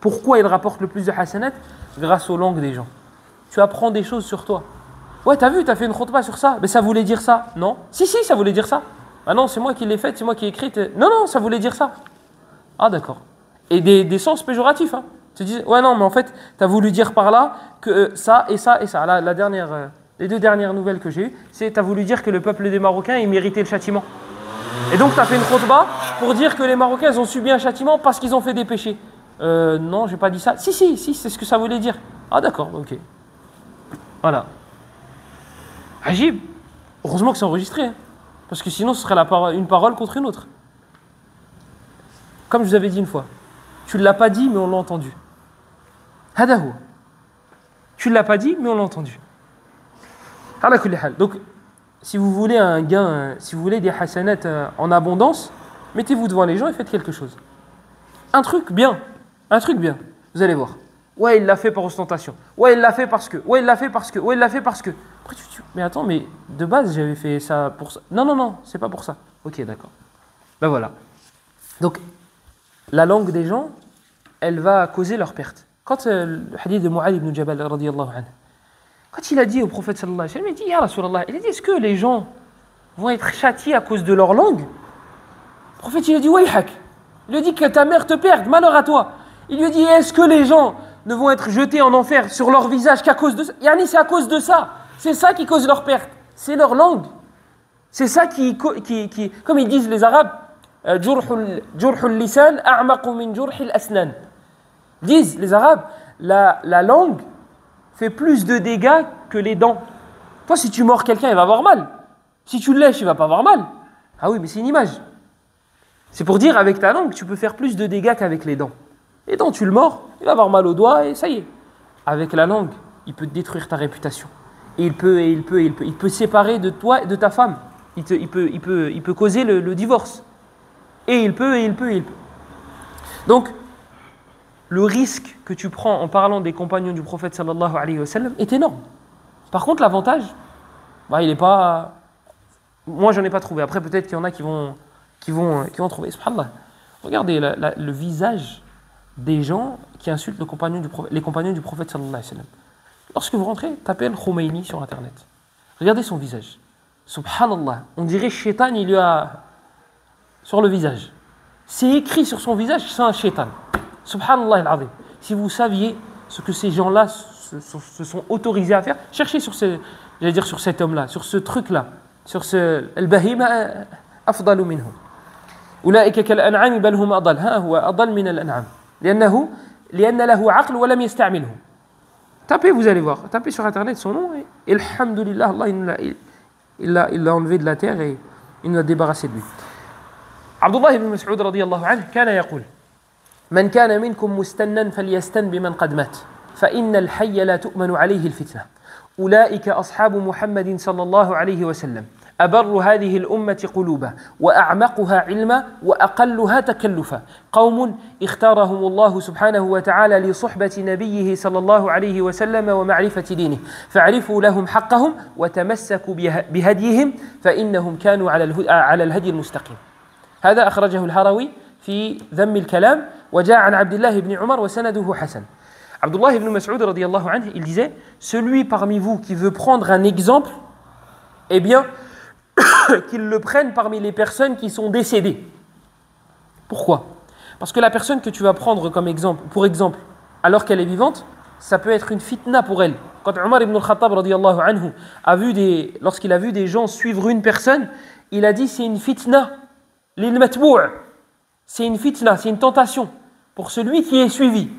pourquoi il rapporte le plus de hasanat? Grâce aux langues des gens. Tu apprends des choses sur toi. Ouais, t'as vu, t'as fait une khutbah sur ça. Mais ça voulait dire ça. Non. Si, ça voulait dire ça. Ah non, c'est moi qui l'ai faite, c'est moi qui l'ai écrite. Non, ça voulait dire ça. Ah d'accord. Et des sens péjoratifs. Hein. Tu dis, ouais non, mais en fait, t'as voulu dire par là que ça et ça et ça. Là, les deux dernières nouvelles que j'ai eues, c'est t'as voulu dire que le peuple des Marocains, il méritait le châtiment. Et donc, tu as fait une khutbah pour dire que les Marocains ils ont subi un châtiment parce qu'ils ont fait des péchés. Non, j'ai pas dit ça. Si, c'est ce que ça voulait dire. Ah d'accord, ok. Voilà. Ajib. Heureusement que c'est enregistré. Hein. Parce que sinon, ce serait une parole contre une autre. Comme je vous avais dit une fois. Tu ne l'as pas dit, mais on l'a entendu. Hadahu. Tu ne l'as pas dit, mais on l'a entendu. Donc, si vous voulez un gain, si vous voulez des hasanat en abondance, mettez-vous devant les gens et faites quelque chose. Un truc bien. Vous allez voir. Ouais, il l'a fait par ostentation. Ouais, il l'a fait parce que. Ouais, il l'a fait parce que. Ouais, il l'a fait parce que. Après, mais attends, mais de base, j'avais fait ça pour ça. Non, c'est pas pour ça. Ok, d'accord. Ben voilà. Donc, la langue des gens, elle va causer leur perte. Quand le hadith de Mu'adh ibn Jabal, radiyallahu anhu, quand il a dit au prophète sallallahu alayhi wa sallam, il dit, Ya Rasulallah, il a dit, est-ce que les gens vont être châtiés à cause de leur langue? Le prophète, il a dit, Wayhak. Il lui a dit que ta mère te perde, malheur à toi. Il lui a dit, est-ce que les gens ne vont être jetés en enfer sur leur visage qu'à cause de ça? Yani, c'est à cause de ça. C'est ça qui cause leur perte. C'est leur langue. C'est ça qui comme ils disent les Arabes, Jurhul lisan a'maqu min jurhil asnan. Disent les Arabes, la langue fait plus de dégâts que les dents. Toi, si tu mords quelqu'un, il va avoir mal. Si tu le lèches, il va pas avoir mal. Ah oui, mais c'est une image. C'est pour dire, avec ta langue, tu peux faire plus de dégâts qu'avec les dents. Les dents, tu le mords, il va avoir mal au doigt et ça y est. Avec la langue, il peut détruire ta réputation. Et il peut séparer de toi et de ta femme. Il peut causer le divorce. Et il peut. Donc, le risque que tu prends en parlant des compagnons du prophète sallallahu alayhi wa sallam est énorme. Par contre, l'avantage, il n'est pas... Moi, j'en ai pas trouvé. Après, peut-être qu'il y en a qui vont trouver. Subhanallah. Regardez le visage des gens qui insultent les compagnons du prophète sallallahu alayhi wa sallam. Lorsque vous rentrez, tapez Al-Khomeini sur Internet. Regardez son visage. Subhanallah. On dirait Shaitan, il lui a... sur le visage. C'est écrit sur son visage, c'est un Shaitan. Subhanallah al-Azim. Si vous saviez ce que ces gens-là se sont autorisés à faire. Cherchez sur sur cet homme-là, sur ce truc-là, sur ce al-bahima afdalu minhu. أولئك كالأنعام بل هم أضل هو أضل من الأنعام لأن له عقل ولم يستعمله. Tapez, vous allez voir. Tapez sur internet son nom et alhamdulillah, Allah il l'a enlevé de la terre et il nous a débarrassé de lui. Abdullah ibn Mas'ud radiyallahu anhu كان يقول من كان منكم مستنا فليستن بمن قد مات فإن الحي لا تؤمن عليه الفتنة أولئك أصحاب محمد صلى الله عليه وسلم أبر هذه الأمة قلوبا وأعمقها علما وأقلها تكلفا قوم اختارهم الله سبحانه وتعالى لصحبة نبيه صلى الله عليه وسلم ومعرفة دينه فاعرفوا لهم حقهم وتمسكوا بهديهم فإنهم كانوا على الهدي المستقيم. هذا أخرجه الهروي في ذم الكلام وجاء عن عبد الله بن عمر وسنده حسن. Abdullah ibn Mas'ud radiyallahu anhu, il disait, celui parmi vous qui veut prendre un exemple, eh bien, qu'il le prenne parmi les personnes qui sont décédées. Pourquoi? Parce que la personne que tu vas prendre comme exemple, pour exemple, alors qu'elle est vivante, ça peut être une fitna pour elle. Quand Omar ibn al-Khattab radiyallahu anhu lorsqu'il a vu des gens suivre une personne, il a dit c'est une fitna, lil matbou', c'est une fitna, c'est une tentation pour celui qui est suivi.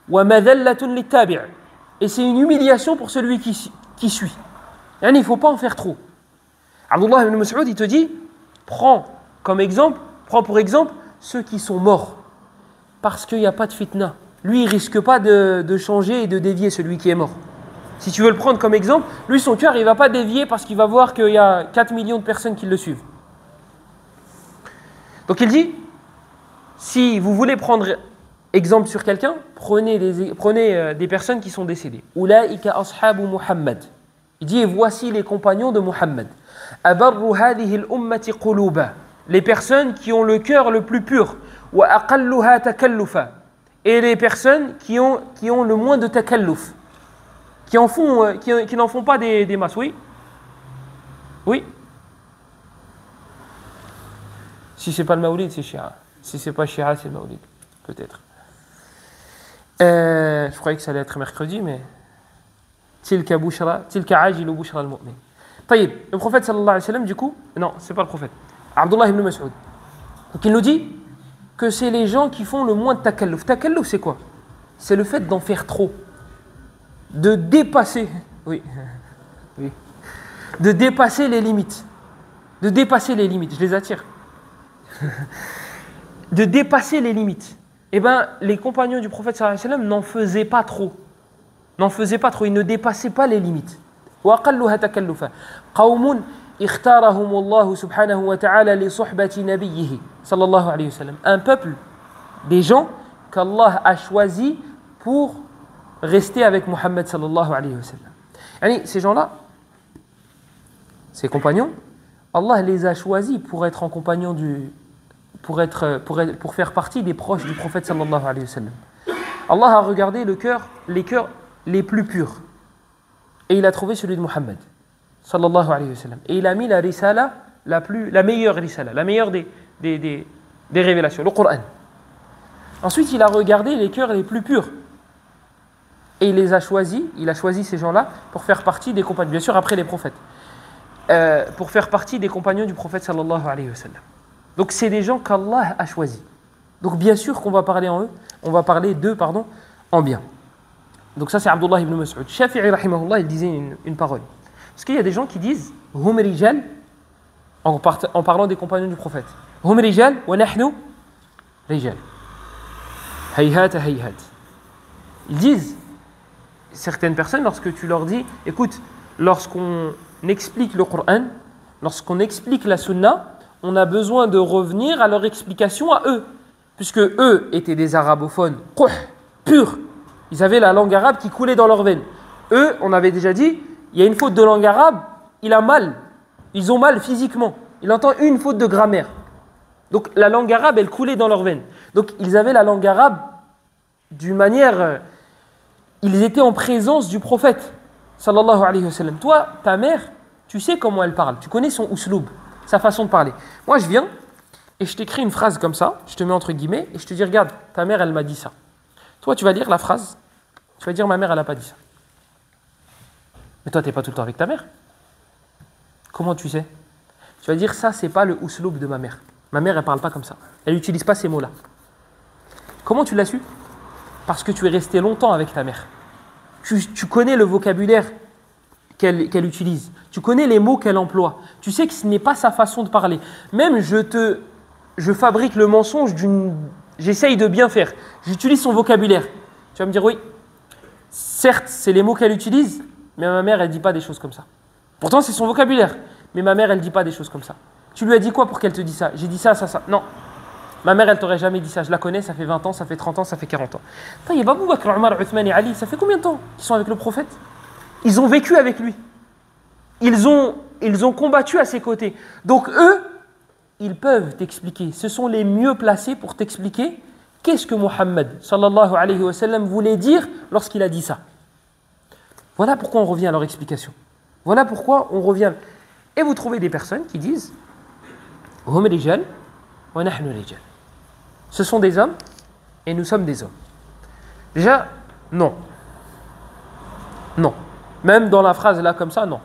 Wa madhallatun lit-tabi', et c'est une humiliation pour celui qui suit. Il ne faut pas en faire trop. Abdullah ibn Mas'ud, il te dit, prends pour exemple ceux qui sont morts, parce qu'il n'y a pas de fitna. Lui, il ne risque pas de changer et de dévier celui qui est mort. Si tu veux le prendre comme exemple, lui, son cœur, il ne va pas dévier parce qu'il va voir qu'il y a 4 millions de personnes qui le suivent. Donc il dit, si vous voulez prendre exemple sur quelqu'un, prenez des personnes qui sont décédées. Ulaika ashabu Muhammad. Il dit, et voici les compagnons de Muhammad. Abarru hadhihi al-ummati quluba. Les personnes qui ont le cœur le plus pur. Wa aqalluha takallufa. Et les personnes qui ont le moins de takalluf. Qui n'en font pas des masses. Oui? Oui? Si c'est pas le Mawlid, c'est Shia. Si c'est pas Shia, c'est le Mawlid. Peut-être. Je croyais que ça allait être mercredi, mais tilka ajilu bushra al-mu'min. Taïb, le prophète sallallahu alayhi wa sallam, du coup, non, c'est pas le prophète, Abdullah ibn Mas'ud. Donc il nous dit que c'est les gens qui font le moins de takalluf. Takalluf, c'est quoi? C'est le fait d'en faire trop, de dépasser, oui, de dépasser les limites, je les attire, de dépasser les limites. Eh bien, les compagnons du prophète sallallahu alayhi wa sallam n'en faisaient pas trop, ils ne dépassaient pas les limites. وأقلها تكلفا قوم اختارهم الله سبحانه وتعالى لصحبة نبيه صلى الله عليه وسلم. Un peuple, des gens qu'Allah a choisi pour rester avec Muhammad sallallahu alayhi wa sallam. Ces gens-là, ces compagnons, Allah les a choisis pour être en compagnon pour faire partie des proches du prophète sallallahu alayhi wa sallam. Allah a regardé les cœurs les plus purs. Et il a trouvé celui de Muhammad sallallahu alayhi wa sallam. Et il a mis la risala, la meilleure risala, la meilleure des révélations, le Coran. Ensuite, il a regardé les cœurs les plus purs. Et il a choisi ces gens-là pour faire partie des compagnons, bien sûr après les prophètes, pour faire partie des compagnons du prophète sallallahu alayhi wa sallam. Donc c'est des gens qu'Allah a choisis. Donc bien sûr qu'on va parler d'eux en bien. Donc ça c'est Abdullah ibn Mas'ud. Shafi'i rahimahullah, il disait une parole. Parce qu'il y a des gens qui disent hum rijal en parlant des compagnons du prophète. Hum rijal wa nahnu rijal. Hayhat hayhat. Ils disent, certaines personnes, lorsque tu leur dis, écoute, lorsqu'on explique le Coran, lorsqu'on explique la Sunna, on a besoin de revenir à leur explication à eux. Puisque eux étaient des arabophones purs. Ils avaient la langue arabe qui coulait dans leurs veines. Eux, on avait déjà dit, il y a une faute de langue arabe, il a mal. Ils ont mal physiquement. Il entend une faute de grammaire. Donc la langue arabe, elle coulait dans leurs veines. Donc ils avaient la langue arabe d'une manière... ils étaient en présence du prophète, sallallahu alayhi wa sallam. Toi, ta mère, tu sais comment elle parle. Tu connais son usloub, sa façon de parler. Moi, je viens et je t'écris une phrase comme ça, je te mets entre guillemets, et je te dis, regarde, ta mère, elle m'a dit ça. Toi, tu vas lire la phrase, tu vas dire, ma mère, elle n'a pas dit ça. Mais toi, tu n'es pas tout le temps avec ta mère. Comment tu sais? Tu vas dire, ça, c'est pas le ousloub de ma mère. Ma mère, elle parle pas comme ça. Elle n'utilise pas ces mots-là. Comment tu l'as su? Parce que tu es resté longtemps avec ta mère. Tu connais le vocabulaire qu'elle utilise. Tu connais les mots qu'elle emploie. Tu sais que ce n'est pas sa façon de parler. Même je fabrique le mensonge j'essaye de bien faire. J'utilise son vocabulaire. Tu vas me dire oui. Certes, c'est les mots qu'elle utilise, mais ma mère, elle ne dit pas des choses comme ça. Pourtant, c'est son vocabulaire. Mais ma mère, elle ne dit pas des choses comme ça. Tu lui as dit quoi pour qu'elle te dise ça? J'ai dit ça, ça, ça. Non. Ma mère, elle t'aurait jamais dit ça. Je la connais, ça fait 20 ans, ça fait 30 ans, ça fait 40 ans. Taïeb, Abou Bakr, Omar, Uthman et Ali, ça fait combien de temps qu'ils sont avec le prophète? Ils ont vécu avec lui. Ils ont combattu à ses côtés. Donc eux, ils peuvent t'expliquer. Ce sont les mieux placés pour t'expliquer qu'est-ce que Muhammad sallallahu alayhi wa sallam voulait dire lorsqu'il a dit ça. Voilà pourquoi on revient à leur explication. Voilà pourquoi on revient. Et vous trouvez des personnes qui disent Hum rijal wa nahnu rijal. Ce sont des hommes et nous sommes des hommes. Déjà, non. Non. Même dans la phrase là comme ça, non.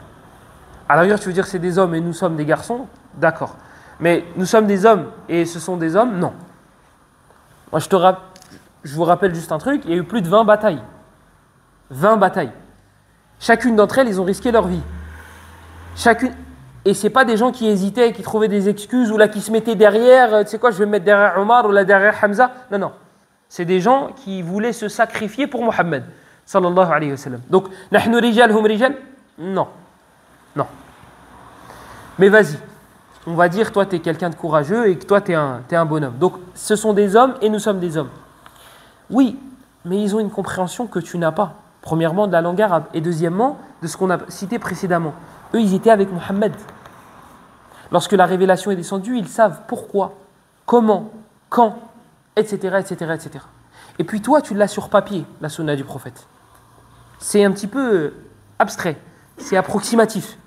À l'arrière, tu veux dire c'est des hommes et nous sommes des garçons? D'accord. Mais nous sommes des hommes et ce sont des hommes? Non. Moi, je vous rappelle juste un truc, il y a eu plus de 20 batailles. 20 batailles. Chacune d'entre elles, ils ont risqué leur vie. Chacune. Et ce n'est pas des gens qui hésitaient, qui trouvaient des excuses ou là qui se mettaient derrière, tu sais quoi, je vais me mettre derrière Omar ou là derrière Hamza. Non, non. C'est des gens qui voulaient se sacrifier pour Muhammad sallallahu alayhi wa sallam. Donc, nahnu rijal, hum rijal? Non. Non. Mais vas-y. On va dire, toi, tu es quelqu'un de courageux et que toi, tu es un bonhomme. Donc, ce sont des hommes et nous sommes des hommes. Oui, mais ils ont une compréhension que tu n'as pas. Premièrement, de la langue arabe. Et deuxièmement, de ce qu'on a cité précédemment. Eux, ils étaient avec Muhammad. Lorsque la révélation est descendue, ils savent pourquoi, comment, quand, etc., etc., etc. Et puis toi, tu l'as sur papier, la sunna du prophète. C'est un petit peu abstrait. C'est approximatif.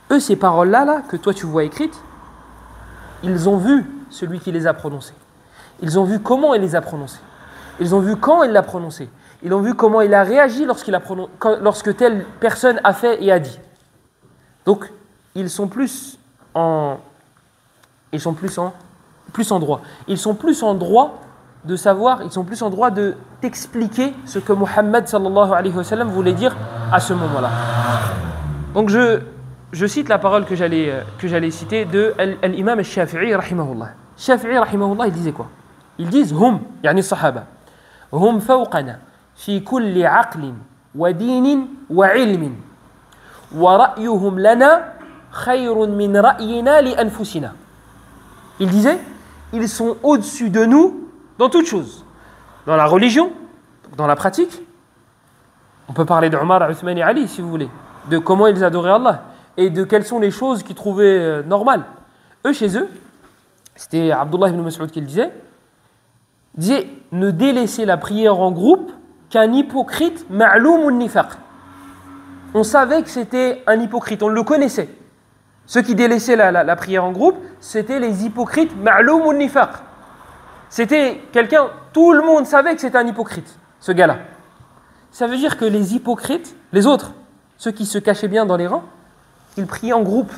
Eux, ces paroles-là, que toi tu vois écrites, ils ont vu celui qui les a prononcées. Ils ont vu comment il les a prononcées. Ils ont vu quand il l'a prononcé. Ils ont vu comment il a réagi lorsque telle personne a fait et a dit. Donc, ils sont plus en droit. Ils sont plus en droit de savoir, ils sont plus en droit de t'expliquer ce que Muhammad sallallahu alayhi wa sallam voulait dire à ce moment-là. Donc, je cite la parole que j'allais citer de l'imam al-Shafi'i rahimahullah. Shafi'i rahimahullah, il disait quoi? Ils disent hum, yani sahaba, hum fawqana fi kulli aqlin wa dinin wa ilmin wa ra'yuhum lana khayrun min ra'yina li anfusina. Il disait, ils sont au-dessus de nous dans toutes choses. Dans la religion, dans la pratique. On peut parler de Omar, Uthman et Ali si vous voulez, de comment ils adoraient Allah et de quelles sont les choses qu'ils trouvaient normales. Eux, chez eux, c'était Abdullah ibn Mas'ud qui le disait, ne délaissez la prière en groupe qu'un hypocrite ma'loum nifaq. On savait que c'était un hypocrite, on le connaissait. Ceux qui délaissaient la prière en groupe, c'était les hypocrites ma'loum nifaq. C'était quelqu'un, tout le monde savait que c'était un hypocrite, ce gars-là. Ça veut dire que les hypocrites, les autres, ceux qui se cachaient bien dans les rangs, ils priaient en groupe.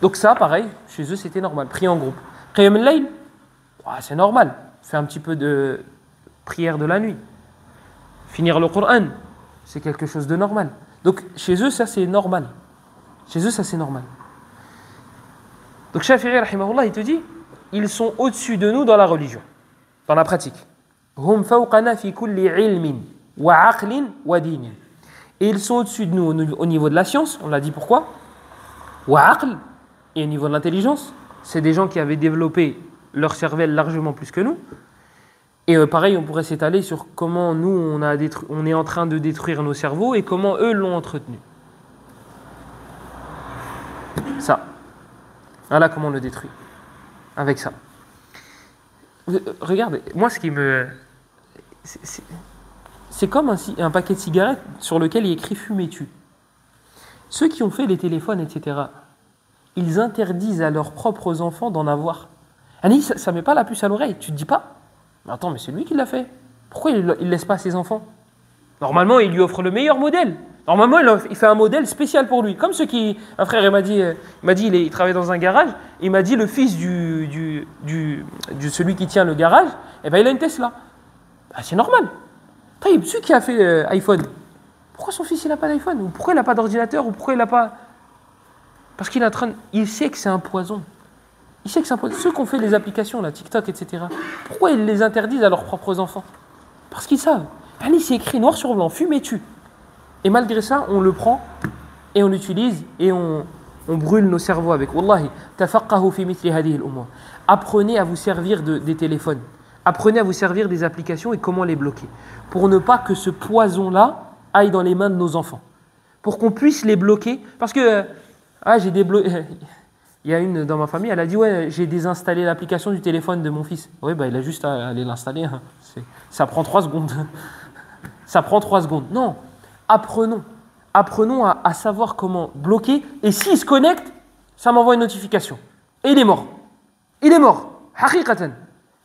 Donc ça, pareil, chez eux, c'était normal, prier en groupe. Qiyam al-layl, c'est normal. Faire un petit peu de prière de la nuit. Finir le Coran, c'est quelque chose de normal. Donc chez eux, ça c'est normal. Chez eux, ça c'est normal. Donc Shafi'i, rahimahullah, il te dit, ils sont au-dessus de nous dans la religion, dans la pratique. Hum fawqana fi kulli ilmin wa aqlin wa dinin. Et ils sont au-dessus de nous au niveau de la science, on l'a dit pourquoi. Wa aql, et au niveau de l'intelligence, c'est des gens qui avaient développé leur cervelle largement plus que nous. Et pareil, on pourrait s'étaler sur comment nous, on est en train de détruire nos cerveaux et comment eux l'ont entretenu. Ça. Voilà comment on le détruit. Avec ça. Regardez, moi ce qui me... C'est comme un paquet de cigarettes sur lequel il est écrit « Fumez-tu ». Ceux qui ont fait les téléphones, etc., ils interdisent à leurs propres enfants d'en avoir. Annie, ça ne met pas la puce à l'oreille. Tu ne te dis pas, mais attends, mais c'est lui qui l'a fait. Pourquoi il ne laisse pas ses enfants? Normalement, il lui offre le meilleur modèle. Normalement, il fait un modèle spécial pour lui. Comme ceux qui... Un frère, il m'a dit il travaille dans un garage. Il m'a dit, le fils du celui qui tient le garage, eh ben, il a une Tesla. Ben, c'est normal. Celui qui a fait iPhone, pourquoi son fils, il n'a pas d'iPhone? Ou pourquoi il n'a pas d'ordinateur? Ou pourquoi il n'a pas... Parce qu'il est en train... Il sait que c'est un poison. Il sait que c'est un poison. Ceux qui ont fait les applications, là, TikTok, etc., pourquoi ils les interdisent à leurs propres enfants? Parce qu'ils savent. Allez, c'est écrit noir sur blanc, fume et tue. Et malgré ça, on le prend et on l'utilise et on brûle nos cerveaux avec. Wallahi, tafaqahu fi mithli hadihi al-umur. Apprenez à vous servir des téléphones. Apprenez à vous servir des applications et comment les bloquer. Pour ne pas que ce poison-là aille dans les mains de nos enfants. Pour qu'on puisse les bloquer. Parce que, j'ai débloqué. Il y a une dans ma famille, elle a dit, ouais, j'ai désinstallé l'application du téléphone de mon fils. Oui, bah, il a juste à aller l'installer. Hein. Ça prend 3 secondes. Ça prend 3 secondes. Non. Apprenons à savoir comment bloquer. Et s'il se connecte, ça m'envoie une notification. Et il est mort. Il est mort. Haqiqatan.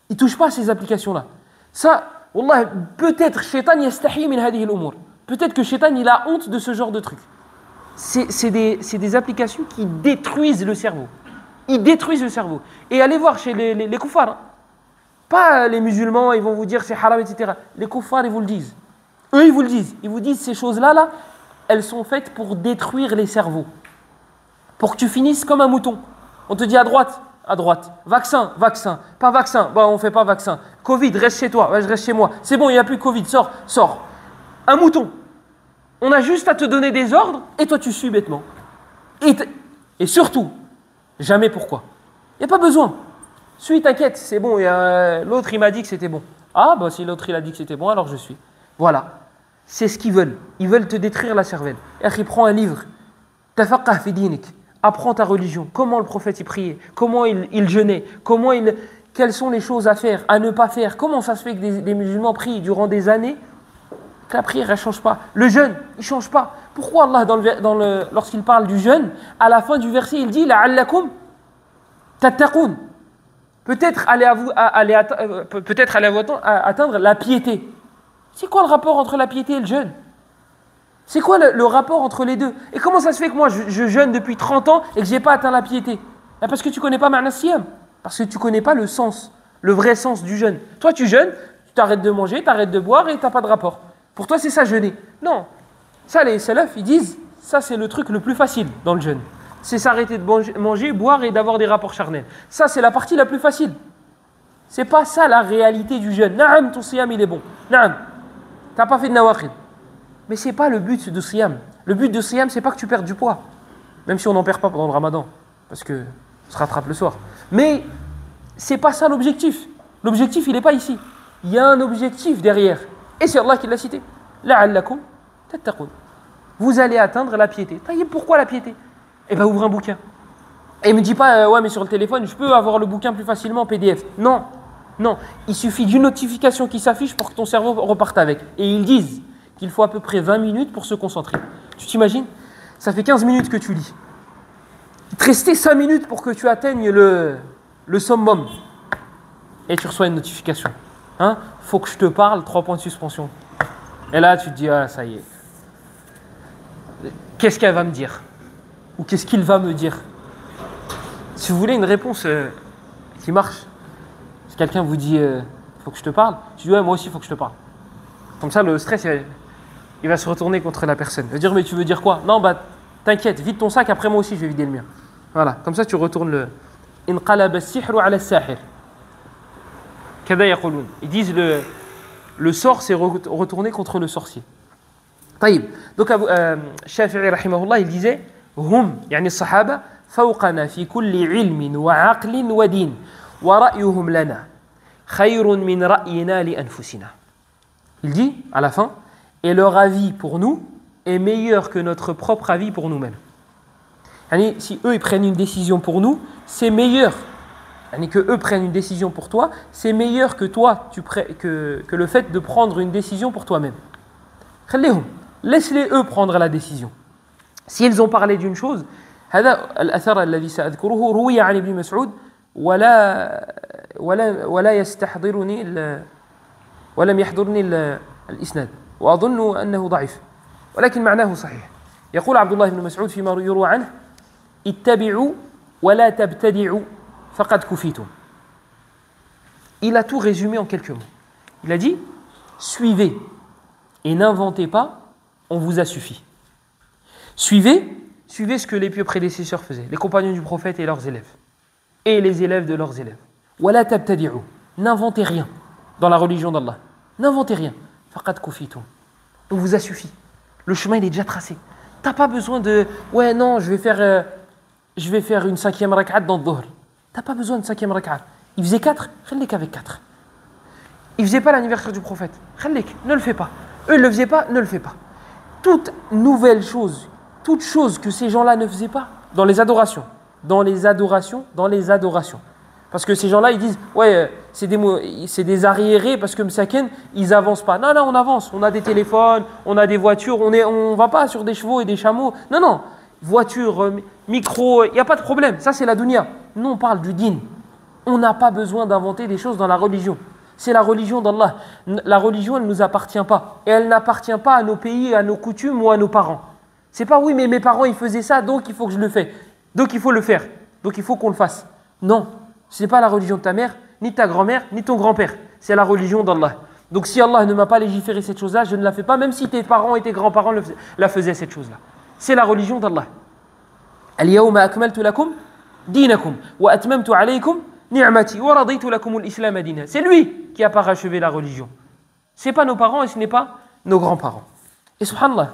Il ne touche pas à ces applications-là. Ça, wallah, peut-être Shaitan yastahi min hadihi al-umur. Peut-être que Shaitan, il a honte de ce genre de truc. C'est des applications qui détruisent le cerveau. Ils détruisent le cerveau. Et allez voir chez les koufars. Hein. Pas les musulmans, ils vont vous dire c'est haram, etc. Les koufars, ils vous le disent. Eux, ils vous le disent. Ils vous disent ces choses-là, elles sont faites pour détruire les cerveaux. Pour que tu finisses comme un mouton. On te dit à droite. Vaccin. Pas vaccin. Bon, on ne fait pas vaccin. Covid, reste chez toi. Ouais, je reste chez moi. C'est bon, il n'y a plus Covid. Sors. Un mouton. On a juste à te donner des ordres et toi, tu suis bêtement. Et surtout, jamais pourquoi. Il n'y a pas besoin. Suis, t'inquiète, c'est bon. L'autre, il m'a dit que c'était bon. Ah, bah si l'autre, il a dit que c'était bon, alors je suis. Voilà. C'est ce qu'ils veulent. Ils veulent te détruire la cervelle. Et prends un livre. Tafaqah fi dinik. Apprends ta religion. Comment le prophète y priait. Comment il jeûnait. Quelles sont les choses à faire, à ne pas faire. Comment ça se fait que des musulmans prient durant des années que la prière, elle ne change pas. Le jeûne, il ne change pas. Pourquoi Allah, lorsqu'il parle du jeûne, à la fin du verset, il dit « La'allakum tattaqoun » Peut-être allez-vous atteindre la piété. C'est quoi le rapport entre la piété et le jeûne? C'est quoi le rapport entre les deux? Et comment ça se fait que moi, je jeûne depuis 30 ans et que je n'ai pas atteint la piété? Parce que tu ne connais pas ma'na siyam. Parce que tu ne connais pas le sens, le vrai sens du jeûne. Toi, tu jeûnes, tu t'arrêtes de manger, tu arrêtes de boire et tu n'as pas de rapport. Pour toi, c'est ça, jeûner. Non. Ça, les salafs, ils disent, ça, c'est le truc le plus facile dans le jeûne. C'est s'arrêter de manger, boire et d'avoir des rapports charnels. Ça, c'est la partie la plus facile. C'est pas ça la réalité du jeûne. Naam, ton siyam, il est bon. Naam. T'as pas fait de nawaqid. Mais c'est pas le but de siyam. Le but de siyam, c'est pas que tu perdes du poids. Même si on n'en perd pas pendant le ramadan. Parce que on se rattrape le soir. Mais c'est pas ça l'objectif. L'objectif, il n'est pas ici. Il y a un objectif derrière. Et c'est Allah qui l'a cité. La'allakum tattaqun. Vous allez atteindre la piété. Pourquoi la piété? Eh bien, ouvre un bouquin. Et ne me dis pas, ouais, mais sur le téléphone, je peux avoir le bouquin plus facilement en PDF. Non. Il suffit d'une notification qui s'affiche pour que ton cerveau reparte avec. Et ils disent qu'il faut à peu près 20 minutes pour se concentrer. Tu t'imagines? Ça fait 15 minutes que tu lis. Il te restait 5 minutes pour que tu atteignes le summum. Et tu reçois une notification. Faut que je te parle, 3 points de suspension. Et là, tu te dis, ah, ça y est. Qu'est-ce qu'elle va me dire? Ou qu'est-ce qu'il va me dire? Si vous voulez une réponse qui marche, si quelqu'un vous dit, faut que je te parle, tu dis, ouais, moi aussi, il faut que je te parle. Comme ça, le stress, il va se retourner contre la personne. Il va dire, mais tu veux dire quoi? Non, bah, t'inquiète, vide ton sac, après moi aussi, je vais vider le mien. Voilà, comme ça, tu retournes le... Inqalab as-sihru ala as-sahir. Ils disent le sort s'est retourné contre le sorcier. طيب. Donc Shafi'i rahimahullah, il disait hum يعني الصحابة فوقنا في كل علم وعقل ودين ورأيهم لنا خير من رأينا لأنفسنا. Il dit à la fin, et leur avis pour nous est meilleur que notre propre avis pour nous-mêmes. Si eux ils prennent une décision pour nous, c'est meilleur. Que eux prennent une décision pour toi, c'est meilleur que toi, que le fait de prendre une décision pour toi-même. Laisse-les eux prendre la décision. Si ils ont parlé d'une chose, هذا الأثر الذي سأذكره روي عن ابن مسعود ولا يستحضرني ولم يحضرني الإسناد وأظن أنه ضعيف. ولكن معناه صحيح. يقول عبد الله بن مسعود فيما يروى عنه اتبعوا ولا تبتدعوا فقد كفيتم. Il a tout résumé en quelques mots. Il a dit suivez et n'inventez pas, on vous a suffi. Suivez ce que les pieux prédécesseurs faisaient, les compagnons du prophète et leurs élèves, et les élèves de leurs élèves. ولا تبتدعوا, n'inventez rien dans la religion d'Allah. N'inventez rien. فقد كفيتم. On vous a suffi. Le chemin il est déjà tracé. T'as pas besoin de ouais non je vais faire une 5e rak'at dans le dhuhr. T'as pas besoin de 5e rak'at. Il faisait 4, khalik avec 4. Il faisait pas l'anniversaire du prophète. Khalik, ne le fais pas. Eux ils le faisaient pas, ne le fais pas. Toute nouvelle chose, toute chose que ces gens-là ne faisaient pas dans les adorations. Parce que ces gens-là, ils disent, ouais, c'est des arriérés parce que Msaken, ils avancent pas. Non, on avance. On a des téléphones, on a des voitures, on va pas sur des chevaux et des chameaux. Non, voiture, micro, il n'y a pas de problème. Ça, c'est la dunya. Nous, on parle du din. On n'a pas besoin d'inventer des choses dans la religion. C'est la religion d'Allah. La religion, elle ne nous appartient pas. Et elle n'appartient pas à nos pays, à nos coutumes ou à nos parents. C'est pas, oui, mais mes parents, ils faisaient ça, donc il faut que je le fasse. Donc il faut le faire. Donc il faut qu'on le fasse. Non. Ce n'est pas la religion de ta mère, ni de ta grand-mère, ni de ton grand-père. C'est la religion d'Allah. Donc si Allah ne m'a pas légiféré cette chose-là, je ne la fais pas, même si tes parents et tes grands-parents la faisaient cette chose-là. C'est la religion d'Allah. Al-yawma akmaltu lakum dinakum wa atmamtu alaykum ni'mati wa raditu lakum al-islam dina. C'est lui qui a parachevé la religion. Ce n'est pas nos parents et ce n'est pas nos grands-parents. Et subhanallah,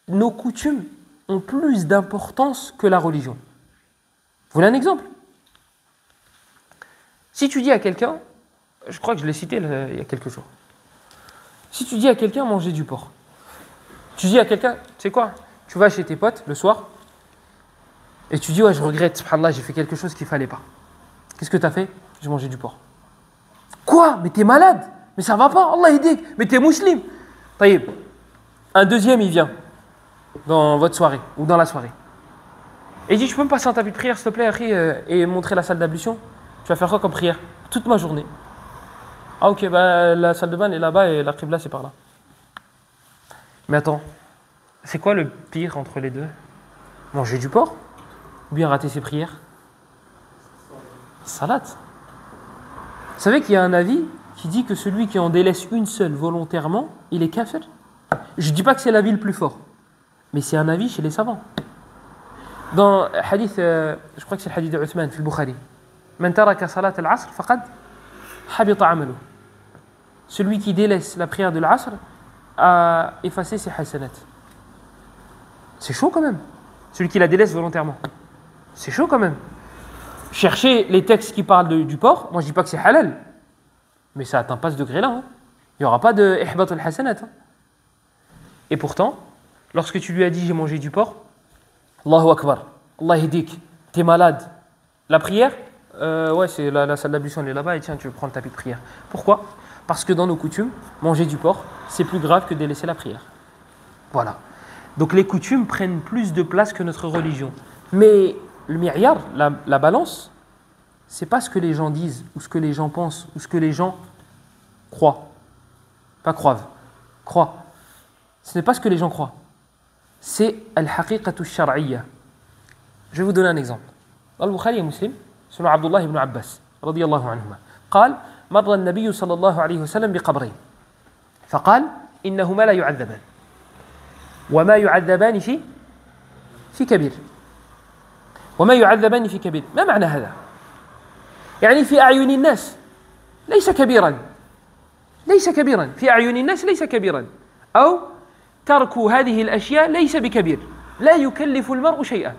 nos coutumes ont plus d'importance que la religion. Vous voulez un exemple ? Si tu dis à quelqu'un, je crois que je l'ai cité il y a quelques jours, si tu dis à quelqu'un manger du porc, tu dis à quelqu'un, tu sais quoi, tu vas chez tes potes le soir et tu dis ouais je regrette, subhanallah j'ai fait quelque chose qu'il ne fallait pas. Qu'est-ce que tu as fait ? J'ai mangé du porc. Quoi ? Mais t'es malade ? Mais ça va pas, Allah aidik, mais t'es musulman. Taïb. Un deuxième il vient dans votre soirée ou dans la soirée et il dit tu peux me passer un tapis de prière s'il te plaît et montrer la salle d'ablution ? Tu vas faire quoi comme prière ? Toute ma journée. Ah ok, bah, la salle de bain est là-bas et la qibla c'est par là. Mais attends, c'est quoi le pire entre les deux ? Manger du porc ou bien rater ses prières ? Salat. Vous savez qu'il y a un avis qui dit que celui qui en délaisse une seule volontairement, il est kafir. Je ne dis pas que c'est l'avis le plus fort, mais c'est un avis chez les savants. Dans hadith, je crois que c'est le hadith de Uthman, في البخاري. من ترك صلاة العصر فقد حبط عمله. Celui qui délaisse la prière de l'Asr a effacé ses hasanat. C'est chaud quand même. Celui qui la délaisse volontairement. C'est chaud quand même. Cherchez les textes qui parlent du porc. Moi je dis pas que c'est halal, mais ça atteint pas ce degré-là. Hein. Il n'y aura pas de ihbat al-hasanat. Hein. Et pourtant, lorsque tu lui as dit j'ai mangé du porc, Allahu Akbar, Allah hidik, t'es malade. La prière, ouais, c'est la salle d'ablution, elle est là-bas et tiens, tu veux prendre le tapis de prière. Pourquoi ? Parce que dans nos coutumes, manger du porc, c'est plus grave que délaisser la prière. Voilà. Donc les coutumes prennent plus de place que notre religion. Mais le mi'yar, la balance, c'est pas ce que les gens disent, ou ce que les gens pensent, ou ce que les gens croient. Pas croient. Croient. Ce n'est pas ce que les gens croient. C'est al-haqiqatu shar'iyya. Je vais vous donner un exemple. Dans le Bukhari et Muslim, selon Abdullah ibn Abbas, radiyallahu anhuma, قال مر النبي صلى الله عليه وسلم بقبرين فقال إنهما لا يعذبان وما يعذبان في كبير وما يعذبان في كبير. ما معنى هذا؟ يعني في أعين الناس ليس كبيرا في أعين الناس ليس كبيرا أو ترك هذه الأشياء ليس بكبير لا يكلف المرء شيئا.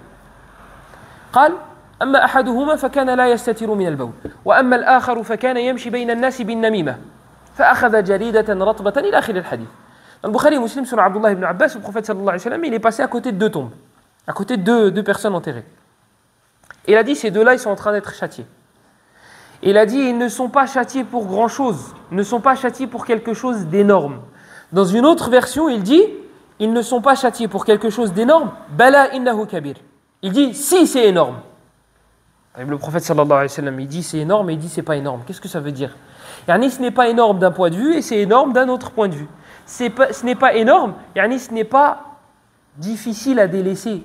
قال أما أحدهما فكان لا يستتر من البول وأما الآخر فكان يمشي بين الناس بالنميمة فأخذ جريدة رطبة إلى آخر الحديث. Dans le Bukhari et Muslim, sur Abdullah ibn Abbas, le prophète sallallahu alayhi wa sallam, il est passé à côté de deux tombes, à côté de deux personnes enterrées. Et il a dit, ces deux-là, ils sont en train d'être châtiés. Et il a dit, ils ne sont pas châtiés pour grand-chose, ne sont pas châtiés pour quelque chose d'énorme. Dans une autre version, il dit, ils ne sont pas châtiés pour quelque chose d'énorme, bala innahu kabir. Il dit, si c'est énorme. Le prophète sallallahu alayhi wa sallam, il dit c'est énorme et il dit c'est pas énorme. Qu'est-ce que ça veut dire ? Yani, ce n'est pas énorme d'un point de vue et c'est énorme d'un autre point de vue. ce n'est pas énorme, yani ce n'est pas difficile à délaisser.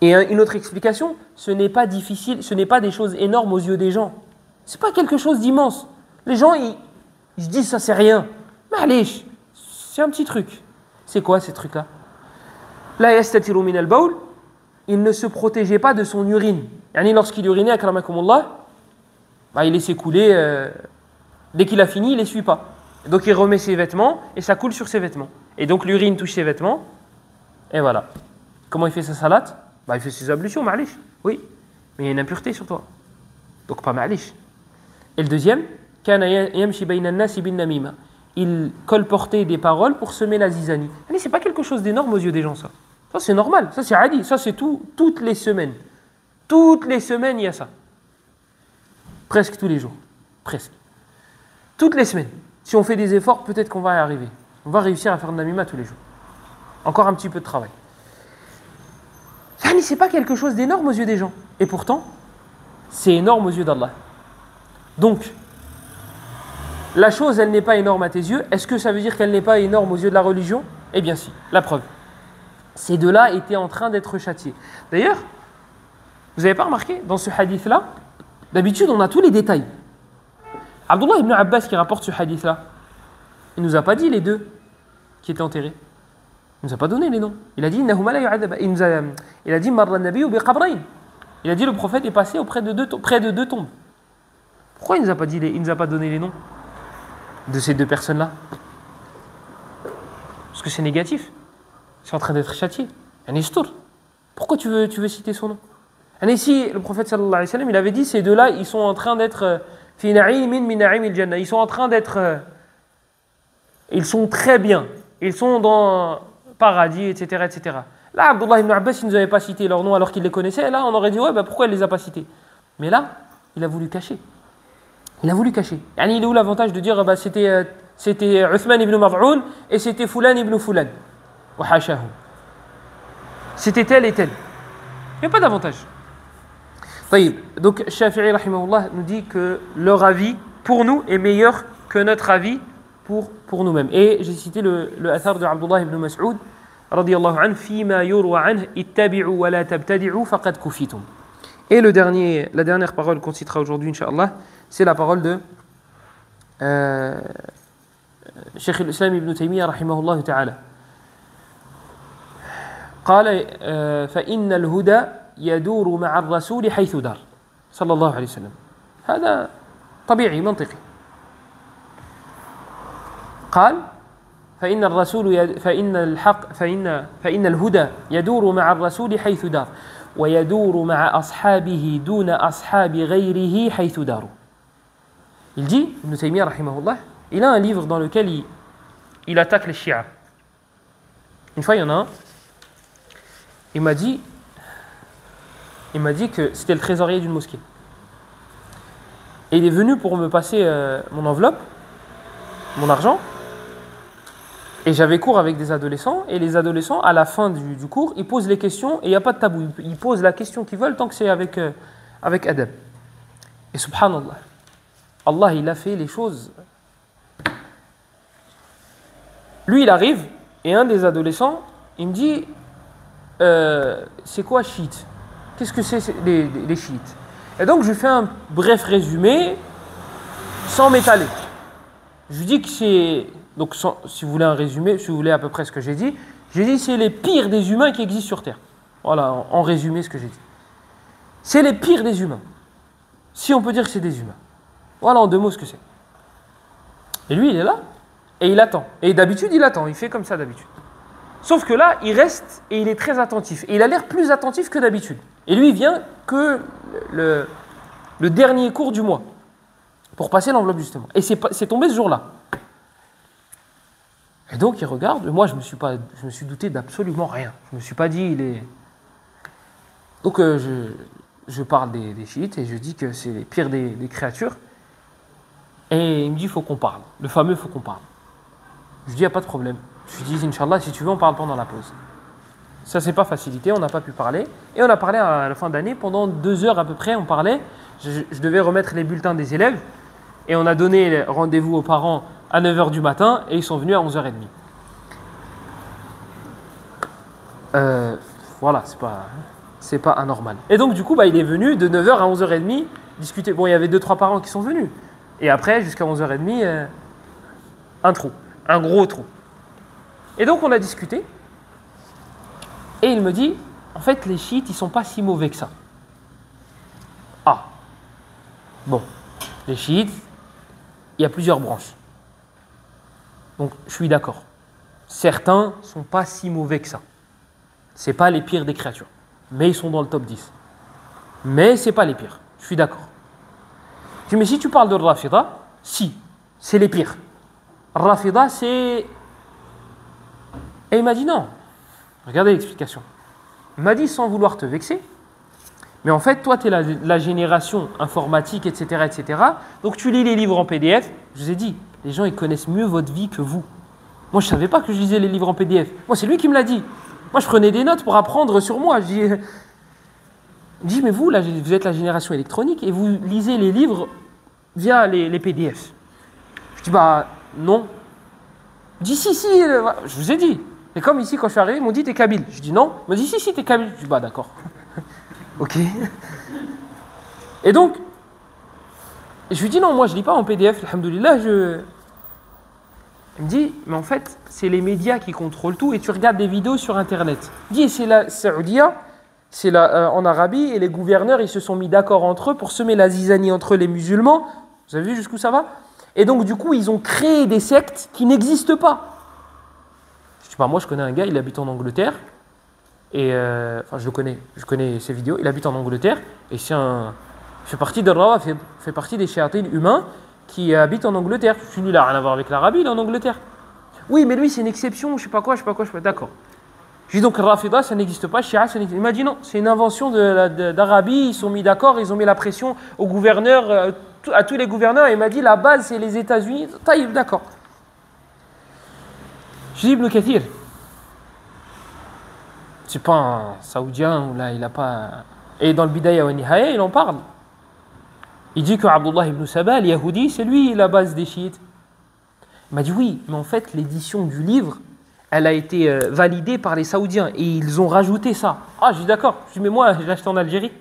Et une autre explication, ce n'est pas difficile, ce n'est pas des choses énormes aux yeux des gens. Ce n'est pas quelque chose d'immense. Les gens, ils se disent ça c'est rien. Mais allez, c'est un petit truc. C'est quoi ces trucs-là? La yastatiru min al-bawl, il ne se protégeait pas de son urine. Yani lorsqu'il urinait, akramakumullah, il laissait couler. Dès qu'il a fini, il ne l'essuie pas. Donc il remet ses vêtements et ça coule sur ses vêtements. Et donc l'urine touche ses vêtements. Et voilà. Comment il fait sa salat? Il fait ses ablutions, ma'alish. Oui. Mais il y a une impureté sur toi. Donc pas ma'alish. Et le deuxième, kana yamshi bayna an-nasi bin namima. Il colportait des paroles pour semer la zizanie. C'est pas quelque chose d'énorme aux yeux des gens, ça. Ça c'est normal, ça c'est adi, ça c'est toutes les semaines. Toutes les semaines, il y a ça. Presque tous les jours. Presque. Toutes les semaines. Si on fait des efforts, peut-être qu'on va y arriver. On va réussir à faire de namima tous les jours. Encore un petit peu de travail. C'est pas quelque chose d'énorme aux yeux des gens. Et pourtant, c'est énorme aux yeux d'Allah. Donc, la chose, elle n'est pas énorme à tes yeux. Est-ce que ça veut dire qu'elle n'est pas énorme aux yeux de la religion? Eh bien si, la preuve. Ces deux-là étaient en train d'être châtiés. D'ailleurs, vous n'avez pas remarqué, dans ce hadith-là, d'habitude, on a tous les détails. Abdullah ibn Abbas qui rapporte ce hadith-là, il ne nous a pas dit les deux qui étaient enterrés. Il ne nous a pas donné les noms. Il a dit il a dit marra an-nabiyyu bi qabrayn. Il a dit le prophète est passé près de deux tombes. Pourquoi il ne nous a pas donné les noms de ces deux personnes-là? Parce que c'est négatif. C'est en train d'être châtié. Un histoire. Pourquoi tu veux citer son nom? Ici, le prophète sallallahu alayhi wa sallam, il avait dit ces deux-là, ils sont en train d'être fi na'imin min na'imil jannah. Ils sont en train d'être ils sont très bien. Ils sont dans paradis, etc., etc. Là, Abdullah ibn Abbas, il ne nous avait pas cité leur nom alors qu'il les connaissait. Là, on aurait dit, pourquoi il ne les a pas cités? Mais là, il a voulu cacher. Il a voulu cacher. Il est où l'avantage de dire, c'était Uthman ibn Maz'un et c'était Fulan ibn Fulan. Wa hashahu. C'était tel et tel. Il n'y a pas d'avantage. Donc, Shafi'i, rahimahullah, nous dit que leur avis, pour nous, est meilleur que notre avis pour nous-mêmes. Et j'ai cité le athar de Abdullah ibn Mas'ud, radiyallahu anhu, fima yurwa anhu, ittabi'u wa la tabtadi'u faqad kufitum. Et la dernière parole qu'on citera aujourd'hui, Inch'Allah, c'est la parole de Cheikh al-Islam ibn Taymiyyah, rahimahullah ta'ala. قال فإن الهدى يدور مع الرسول حيث دار صلى الله عليه وسلم. هذا طبيعي منطقي. قال فإن الهدى يدور مع الرسول حيث دار ويدور مع أصحابه دون أصحاب غيره حيث داروا. Il dit, Ibn Taymiyyah rahimahullah, il a un livre dans lequel il attaque les chiites. Une fois, il y en a un, il m'a dit que c'était le trésorier d'une mosquée. Et il est venu pour me passer mon enveloppe, mon argent. Et j'avais cours avec des adolescents. Et les adolescents, à la fin du cours, ils posent les questions et il n'y a pas de tabou. Ils posent la question qu'ils veulent tant que c'est avec adab. Et subhanallah, Allah, il a fait les choses. Lui, il arrive et un des adolescents, il me dit c'est quoi chiite? Qu'est-ce que c'est les chiites? Et donc je fais un bref résumé sans m'étaler. Je lui dis que c'est, donc si vous voulez un résumé, si vous voulez à peu près ce que j'ai dit c'est les pires des humains qui existent sur Terre. Voilà, en résumé ce que j'ai dit. C'est les pires des humains. Si on peut dire que c'est des humains. Voilà en deux mots ce que c'est. Et lui il est là et il attend. Et d'habitude il attend, il fait comme ça d'habitude. Sauf que là, il reste et il est très attentif. Et il a l'air plus attentif que d'habitude. Et lui, il vient que le dernier cours du mois pour passer l'enveloppe justement. Et c'est tombé ce jour-là. Et donc, il regarde. Moi, je me suis douté d'absolument rien. Je ne me suis pas dit, il est... Donc, je parle des chiites et je dis que c'est les pires des créatures. Et il me dit, il faut qu'on parle. Le fameux, il faut qu'on parle. Je dis, il n'y a pas de problème. Je lui dis, Inch'Allah, si tu veux, on parle pendant la pause. Ça, c'est pas facilité, on n'a pas pu parler. Et on a parlé à la fin d'année, pendant 2 heures à peu près, on parlait. Je devais remettre les bulletins des élèves. Et on a donné rendez-vous aux parents à 9h du matin et ils sont venus à 11h30. Voilà, c'est pas anormal. Et donc du coup, il est venu de 9h à 11h30 discuter. Bon, il y avait 2-3 parents qui sont venus. Et après, jusqu'à 11h30, un trou, un gros trou. Et donc on a discuté. Et il me dit, en fait, les chiites, ils sont pas si mauvais que ça. Ah, bon, les chiites, il y a plusieurs branches. Donc, je suis d'accord. Certains sont pas si mauvais que ça. C'est pas les pires des créatures. Mais ils sont dans le top 10. Mais c'est pas les pires. Je suis d'accord. Je dis, mais si tu parles de Rafida, si, c'est les pires. Rafida, c'est... Et il m'a dit non. Regardez l'explication. Il m'a dit sans vouloir te vexer, mais en fait, toi, tu es la génération informatique, etc., etc. Donc, tu lis les livres en PDF. Je vous ai dit, les gens, ils connaissent mieux votre vie que vous. Moi, je ne savais pas que je lisais les livres en PDF. Moi, c'est lui qui me l'a dit. Moi, je prenais des notes pour apprendre sur moi. Je dis mais vous, là, vous êtes la génération électronique et vous lisez les livres via les PDF. Je dis, bah, non. Il dit, si, je vous ai dit. Et comme ici, quand je suis arrivé, ils m'ont dit, t'es kabyle. Je dis, non. Ils m'ont dit, si, t'es kabyle. Je dis, bah, d'accord. Ok. Et donc, je lui dis, non, moi, je lis pas en PDF, alhamdoulilah, Il me dit, mais en fait, c'est les médias qui contrôlent tout et tu regardes des vidéos sur Internet. Il dit, c'est la Saoudia, c'est en Arabie, et les gouverneurs, ils se sont mis d'accord entre eux pour semer la zizanie entre les musulmans. Vous avez vu jusqu'où ça va? Et donc, du coup, ils ont créé des sectes qui n'existent pas. Je dis, bah, moi, je connais un gars, il habite en Angleterre. Et enfin, je connais ses vidéos. Il habite en Angleterre. Et il fait partie de Rawafid, fait partie des chiatines humains qui habitent en Angleterre. Lui, il n'a rien à voir avec l'Arabie, il est en Angleterre. Oui, mais lui, c'est une exception, je sais pas quoi. D'accord. Je dis donc, Rafida, ça n'existe pas, Shia, ça n'existe pas. Il m'a dit non, c'est une invention d'Arabie. Ils sont mis d'accord, ils ont mis la pression aux gouverneurs, à tous les gouverneurs. Et il m'a dit, la base, c'est les États-Unis. Taïb, d'accord. Je dis, Ibn Kathir, c'est pas un Saoudien, ou là, il n'a pas... Et dans le Bidaya wa Nihaya, il en parle. Il dit que Abdullah ibn Saba, le Yahoudi, c'est lui la base des chiites. Il m'a dit oui, mais en fait, l'édition du livre, elle a été validée par les Saoudiens et ils ont rajouté ça. Ah, je suis d'accord. Je dis, mais moi, j'ai acheté en Algérie.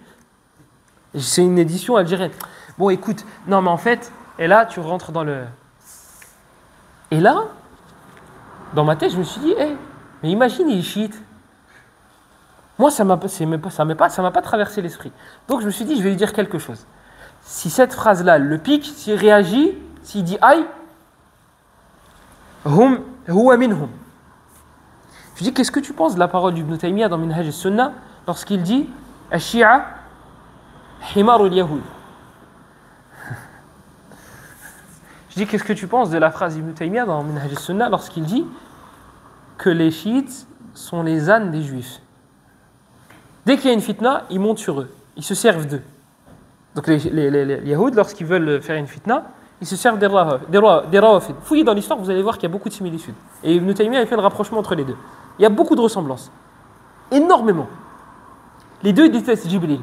C'est une édition algérienne. Bon, écoute, non, mais en fait, et là, tu rentres dans le... Et là, dans ma tête, je me suis dit, mais imagine les chiites. Moi, ça m'a pas traversé l'esprit. Donc, je me suis dit, je vais lui dire quelque chose. Si cette phrase-là le pique, s'il réagit, s'il dit aïe, hum, huwa minhum. Je dis, qu'est-ce que tu penses de la parole d'Ibn Taymiyyah dans Minhaj al-Sunnah lorsqu'il dit Ash-Shi'a himaru al-Yahud. Je dis, qu'est-ce que tu penses de la phrase d'Ibn Taymiyyah dans Minhaj al-Sunnah lorsqu'il dit que les chiites sont les ânes des juifs. Dès qu'il y a une fitna, ils montent sur eux, ils se servent d'eux. Donc les Yahouds, lorsqu'ils veulent faire une fitna, ils se servent des Rawafid. Fouillez dans l'histoire, vous allez voir qu'il y a beaucoup de similitudes. Et Ibn Taymiyyah a fait le rapprochement entre les deux. Il y a beaucoup de ressemblances. Énormément. Les deux, ils détestent Jibril.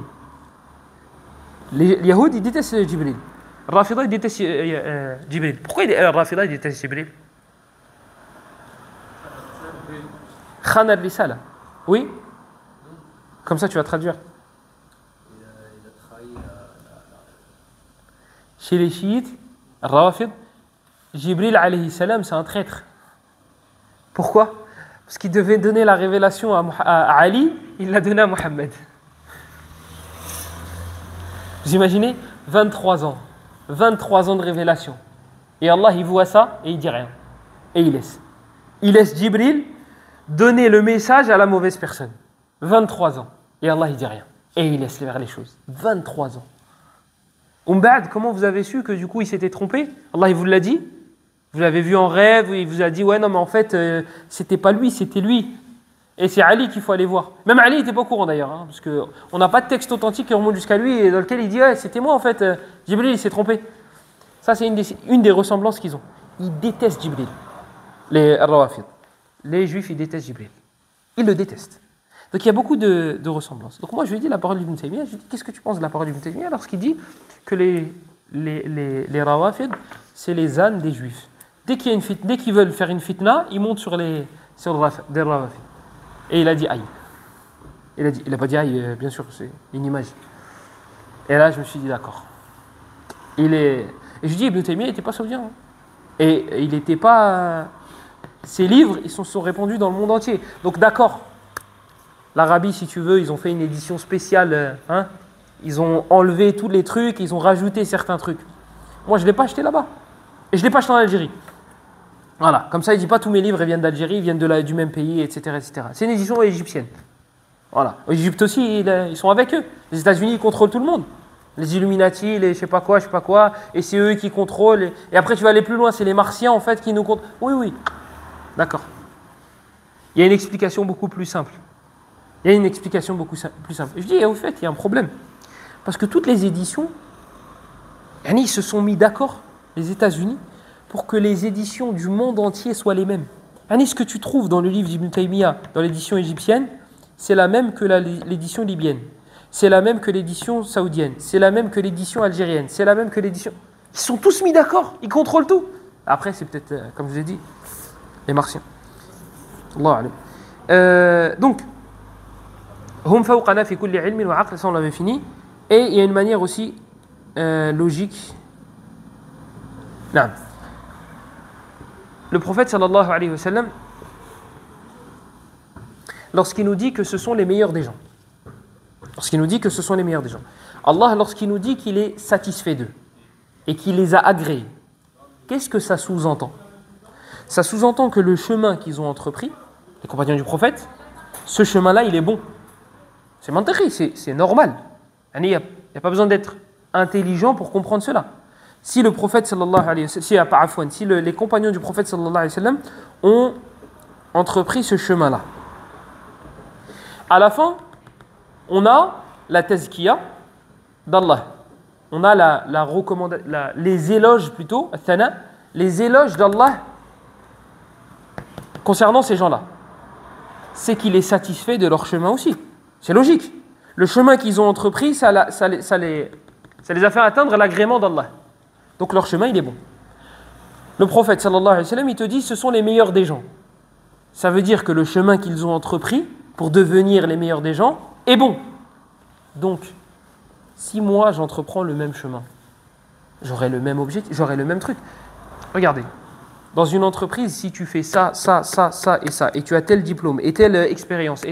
Les Yahouds, ils détestent Jibril. Rafida, ils détestent Jibril. Pourquoi Rafida, ils détestent Jibril? Khan al-Risala. Oui? Comme ça, tu vas traduire. Chez les chiites, Rawafid, Jibril alayhi salam, c'est un traître. Pourquoi? Parce qu'il devait donner la révélation à Ali, il l'a donné à Mohammed. Vous imaginez? 23 ans. 23 ans de révélation. Et Allah, il voit ça et il dit rien. Et il laisse. Il laisse Jibril donner le message à la mauvaise personne. 23 ans. Et Allah, il dit rien. Et il laisse faire les choses. 23 ans. Umbad, comment vous avez su que du coup il s'était trompé? Allah il vous l'a dit? Vous l'avez vu en rêve, il vous a dit ouais non mais en fait c'était pas lui, c'était lui. Et c'est Ali qu'il faut aller voir. Même Ali n'était pas au courant d'ailleurs, hein, parce qu'on n'a pas de texte authentique qui remonte jusqu'à lui et dans lequel il dit ouais c'était moi en fait, Jibril il s'est trompé. Ça c'est une des ressemblances qu'ils ont. Ils détestent Jibril, les Rawafid. Les Juifs ils détestent Jibril. Ils le détestent. Donc il y a beaucoup de ressemblances. Donc moi je lui ai dit la parole d'Ibn Taymiyyah, je lui ai dit qu'est-ce que tu penses de la parole d'Ibn Taymiyyah lorsqu'il dit que les Rawafid, c'est les ânes des Juifs. Dès qu'il y a une dès qu'ils veulent faire une fitna, ils montent sur des Rawafid. Et il a dit aïe. Il a pas dit aïe, bien sûr, c'est une image. Et là, je me suis dit d'accord. Et je dis, Ibn Taymiyyah n'était pas saoudien. Hein. Et il n'était pas. Ses livres, ils sont répandus dans le monde entier. Donc d'accord. L'Arabie, si tu veux, ils ont fait une édition spéciale. Hein. Ils ont enlevé tous les trucs, ils ont rajouté certains trucs. Moi, je ne l'ai pas acheté là-bas. Et je ne l'ai pas acheté en Algérie. Voilà. Comme ça, il ne dit pas tous mes livres ils viennent d'Algérie, ils viennent du même pays, etc., etc. C'est une édition égyptienne. Voilà. En Égypte aussi, ils sont avec eux. Les États-Unis, ils contrôlent tout le monde. Les Illuminati, les je sais pas quoi. Et c'est eux qui contrôlent. Et après, tu vas aller plus loin. C'est les Martiens, en fait, qui nous contrôlent. Oui. D'accord. Il y a une explication beaucoup plus simple. Et je dis, au fait, il y a un problème. Parce que toutes les éditions, ils se sont mis d'accord, les États-Unis, pour que les éditions du monde entier soient les mêmes. Ce que tu trouves dans le livre d'Ibn Taymiyyah, dans l'édition égyptienne, c'est la même que l'édition libyenne. C'est la même que l'édition saoudienne. C'est la même que l'édition algérienne. C'est la même que l'édition... Ils sont tous mis d'accord. Ils contrôlent tout. Après, c'est peut-être, comme je vous ai dit, les Martiens. Allah alam. Donc, hum fawqana fi kulli ilmin wa aql, ça on l'avait fini. Et il y a une manière aussi logique. Non. Le prophète sallallahu alayhi wa sallam, lorsqu'il nous dit que ce sont les meilleurs des gens, Allah, lorsqu'il nous dit qu'il est satisfait d'eux et qu'il les a agréés, qu'est-ce que ça sous-entend? Ça sous-entend que le chemin qu'ils ont entrepris, les compagnons du prophète, ce chemin-là, il est bon. C'est mantéri, c'est normal. Il n'y a pas besoin d'être intelligent pour comprendre cela. Si le prophète sallallahu alayhi wa sallam, si les compagnons du prophète sallallahu alayhi wa sallam ont entrepris ce chemin-là, à la fin, on a la tazkiya d'Allah. On a la recommandation, les éloges plutôt, les éloges d'Allah concernant ces gens-là. C'est qu'il est satisfait de leur chemin aussi. C'est logique. Le chemin qu'ils ont entrepris, ça les a fait atteindre l'agrément d'Allah. Donc leur chemin, il est bon. Le prophète sallallahu alayhi wa sallam, il te dit, ce sont les meilleurs des gens. Ça veut dire que le chemin qu'ils ont entrepris pour devenir les meilleurs des gens est bon. Donc, si moi j'entreprends le même chemin, j'aurai le même objectif, j'aurai le même truc. Regardez, dans une entreprise, si tu fais ça, et tu as tel diplôme, et telle expérience,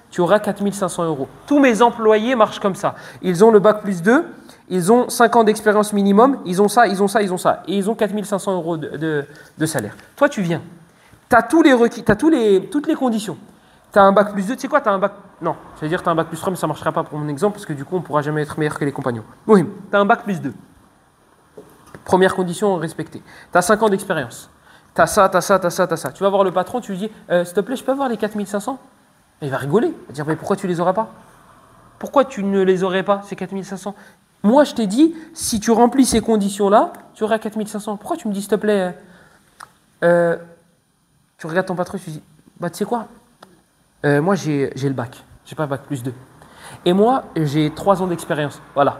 tu auras 4 500 €. Tous mes employés marchent comme ça. Ils ont le bac plus 2, ils ont 5 ans d'expérience minimum, ils ont ça, et ils ont 4 500 € de salaire. Toi, tu viens, tu as tous les requis, tu as toutes les conditions. Tu as un bac plus 2, tu sais quoi, tu as un bac... Non, je vais dire tu as un bac plus 3, mais ça ne marchera pas pour mon exemple, parce que du coup, on ne pourra jamais être meilleur que les compagnons. Oui, tu as un bac plus 2. Première condition respectée. Tu as 5 ans d'expérience. Tu as ça. Tu vas voir le patron, tu lui dis, s'il te plaît, je peux avoir les 4 500 ? Et il va rigoler. Il va dire, mais pourquoi tu ne les aurais pas ? Pourquoi tu ne les aurais pas, ces 4 500 ? Moi, je t'ai dit, si tu remplis ces conditions-là, tu auras 4 500. Pourquoi tu me dis, s'il te plaît, tu regardes ton patron, tu lui dis, bah, tu sais quoi ? Moi, j'ai le bac. J'ai pas bac plus 2. Et moi, j'ai 3 ans d'expérience. Voilà.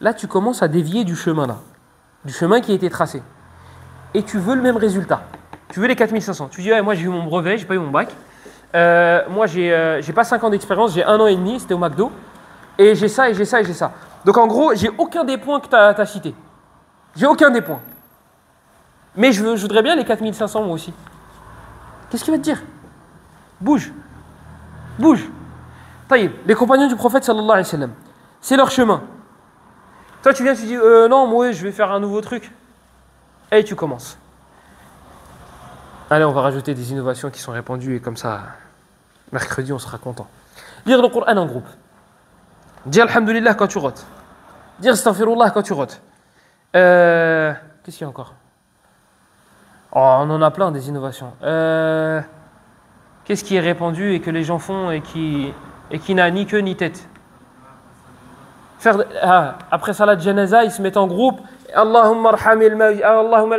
Là, tu commences à dévier du chemin, là. Du chemin qui a été tracé. Et tu veux le même résultat. Tu veux les 4 500. Tu dis, ouais, moi, j'ai eu mon brevet, j'ai pas eu mon bac. Moi, j'ai pas 5 ans d'expérience, j'ai 1 an et demi, c'était au McDo. Et j'ai ça. Donc, en gros, j'ai aucun des points que tu as cités. J'ai aucun des points. Mais je voudrais bien les 4 500, moi aussi. Qu'est-ce qu'il va te dire ? Bouge. Taïb, les compagnons du prophète sallallahu alayhi wa sallam, c'est leur chemin. Toi tu viens, tu dis non, moi je vais faire un nouveau truc. Et tu commences. Allez, on va rajouter des innovations qui sont répandues et comme ça, mercredi on sera content. Lire le Coran en groupe. Dire alhamdulillah quand tu rotes. Dire astaghfirullah quand tu rotes. Qu'est-ce qu'il y a encore ? Oh, on en a plein des innovations. Qu'est-ce qui est répandu et que les gens font et qui n'a ni queue ni tête? Après salat janaza, ils se mettent en groupe. Allahumma arhamil maut. Allahumma.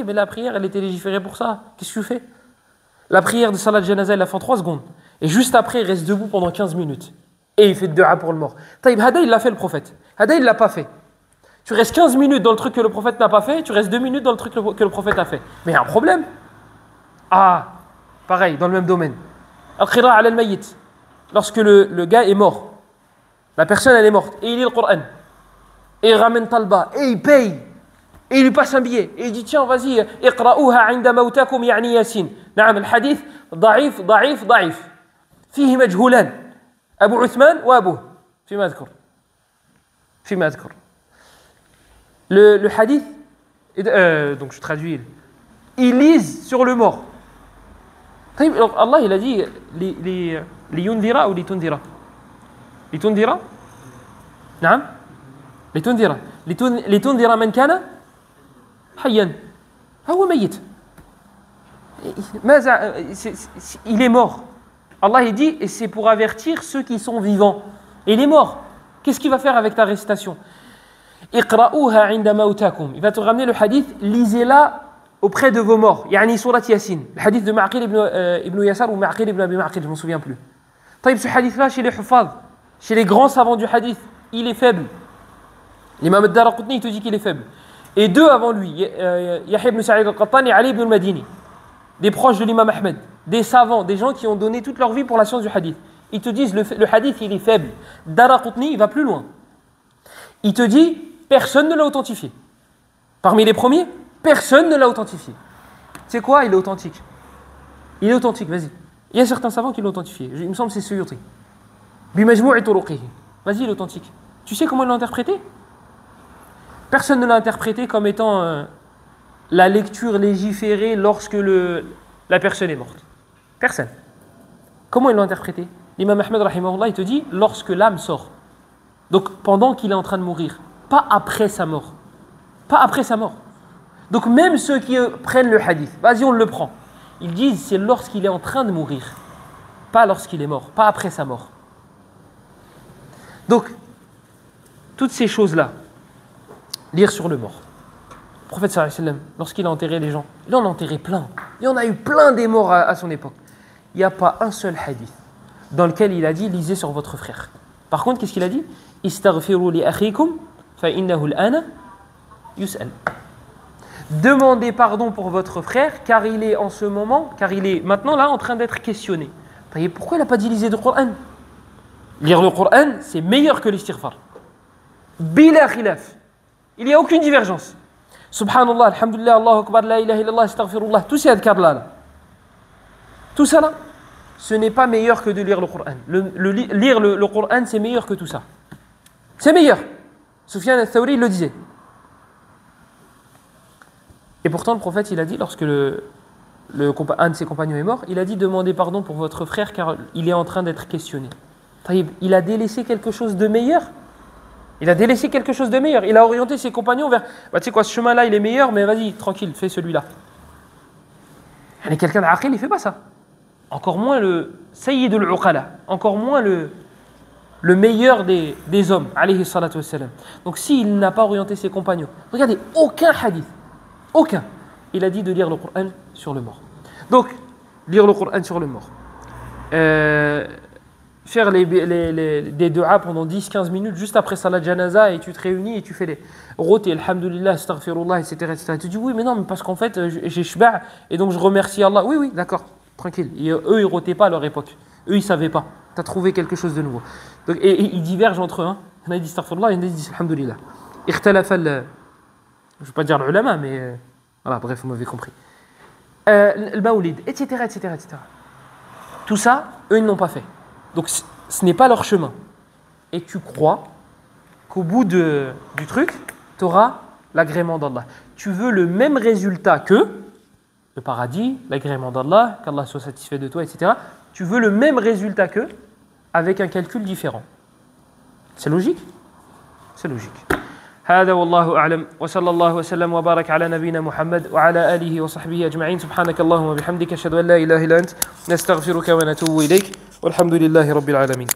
Mais la prière, elle était légiférée pour ça. Qu'est-ce que tu fais? La prière de salat janaza, il la fait en 3 secondes. Et juste après, il reste debout pendant 15 minutes. Et il fait de dua pour le mort. Hada, il l'a fait le prophète. Hada, il l'a pas fait. Tu restes 15 minutes dans le truc que le prophète n'a pas fait, tu restes 2 minutes dans le truc que le prophète a fait. Mais il y a un problème. Ah, pareil, dans le même domaine. Al-Qira' ala al-mayyit. Lorsque le gars est mort, la personne elle est morte, et il lit le Coran, et il ramène talba, et il paye, et il lui passe un billet, et il dit tiens vas-y, iqra'uha 'inda mawtakum ya'ni Yasin. Na'am, al-hadith ضعيف ضعيف ضعيف فيه مجهولان أبو عثمان وأبوه فيما أذكر. Le hadith, donc je traduis, ils lisent sur le mort. Allah il a dit لينذر ou لتنذر لتنذر نعم لتنذر من كان حيا هو ميت. Il est mort. Allah il dit et c'est pour avertir ceux qui sont vivants. Et il est mort. Qu'est-ce qu'il va faire avec ta récitation? Iqra'uha 'inda mawtakum. Il va te ramener le hadith, lisez-la auprès de vos morts. Yani surat Yasin. Le hadith de Ma'qil ibn Yasar ou Ma'qil ibn Abi Ma'qil, je ne m'en souviens plus. Ce hadith-là, chez les huffaz, chez les grands savants du hadith, il est faible. L'imam ad-Daraqutni, il te dit qu'il est faible. Et deux avant lui, Yahya ibn Sa'id al-Qattan et Ali ibn al-Madini, des proches de l'imam Ahmed, des savants, des gens qui ont donné toute leur vie pour la science du hadith. Ils te disent le hadith, il est faible. Daraqutni, il va plus loin. Il te dit, personne ne l'a authentifié. Parmi les premiers, personne ne l'a authentifié. C'est quoi? Il est authentique. Il est authentique, vas-y. Il y a certains savants qui l'ont authentifié. Il me semble que c'est Suyuti. Bimajmou'i turuqihi. Vas-y, il est authentique. Tu sais comment ils l'ont interprété? Personne ne l'a interprété comme étant la lecture légiférée lorsque la personne est morte. Personne. Comment ils l'ont interprété? L'imam Ahmed, rahimahullah, il te dit lorsque l'âme sort. Donc pendant qu'il est en train de mourir. Pas après sa mort. Pas après sa mort. Donc même ceux qui prennent le hadith, vas-y on le prend. Ils disent c'est lorsqu'il est en train de mourir. Pas lorsqu'il est mort. Pas après sa mort. Donc, toutes ces choses-là, lire sur le mort. Le prophète sallallahu alayhi wa sallam, lorsqu'il a enterré les gens, il en a enterré plein. Il y en a eu plein des morts à son époque. Il n'y a pas un seul hadith dans lequel il a dit lisez sur votre frère. Par contre, qu'est-ce qu'il a dit? Istaghfiru li akhikum fa innahu al-ana yus'al. Demandez pardon pour votre frère car il est en ce moment, car il est maintenant là en train d'être questionné. Pourquoi il n'a pas dit lisez le Coran? Lire le Coran, c'est meilleur que l'istighfar. Bila khilaf. Il n'y a aucune divergence. Subhanallah, alhamdulillah, Allahu akbar, la ilaha illallah, astaghfirullah. Tous ces adhkars là. Tout ça là, ce n'est pas meilleur que de lire le Coran. Lire le Coran, c'est meilleur que tout ça. C'est meilleur. Sufyan al-Thawri le disait. Et pourtant, le prophète, il a dit, lorsque un de ses compagnons est mort, il a dit demandez pardon pour votre frère car il est en train d'être questionné. Il a délaissé quelque chose de meilleur. Il a délaissé quelque chose de meilleur. Il a orienté ses compagnons vers tu sais quoi, ce chemin-là, il est meilleur, mais vas-y, tranquille, fais celui-là. Et quelqu'un d'aqil, il ne fait pas ça. Encore moins le Sayyid al-Uqala, encore moins le meilleur des hommes, alayhi salatu wassalam. Donc s'il n'a pas orienté ses compagnons, regardez, aucun hadith, aucun, il a dit de lire le Coran sur le mort. Donc, lire le Coran sur le mort. Faire des du'a pendant 10-15 minutes juste après salat janaza et tu te réunis et tu fais les routes et alhamdulillah, astaghfirullah, etc., etc. Tu dis oui, mais non, mais parce qu'en fait, j'ai shba' et donc je remercie Allah. Oui, oui, d'accord, tranquille. Et eux, ils rotaient pas à leur époque. Eux, ils savaient pas. Tu as trouvé quelque chose de nouveau. Donc, et ils divergent entre eux. Hein. Il y en a qui disent astaghfirullah, il y en a qui disent alhamdulillah. Ikhtalafa je ne veux pas dire l'ulama, mais voilà, bref, vous m'avez compris. Le maoulid, etc., etc., etc. Tout ça, eux, ils n'ont pas fait. Donc ce n'est pas leur chemin. Et tu crois qu'au bout du truc, tu auras l'agrément d'Allah. Tu veux le même résultat que le paradis, l'agrément d'Allah, qu'Allah soit satisfait de toi, etc. Tu veux le même résultat que avec un calcul différent. C'est logique? C'est logique. هذا والله أعلم وصلى الله وسلم وبارك على نبينا محمد وعلى آله وصحبه أجمعين سبحانك اللهم وبحمدك أشهد أن لا إله إلا أنت نستغفرك ونتوب إليك والحمد لله رب العالمين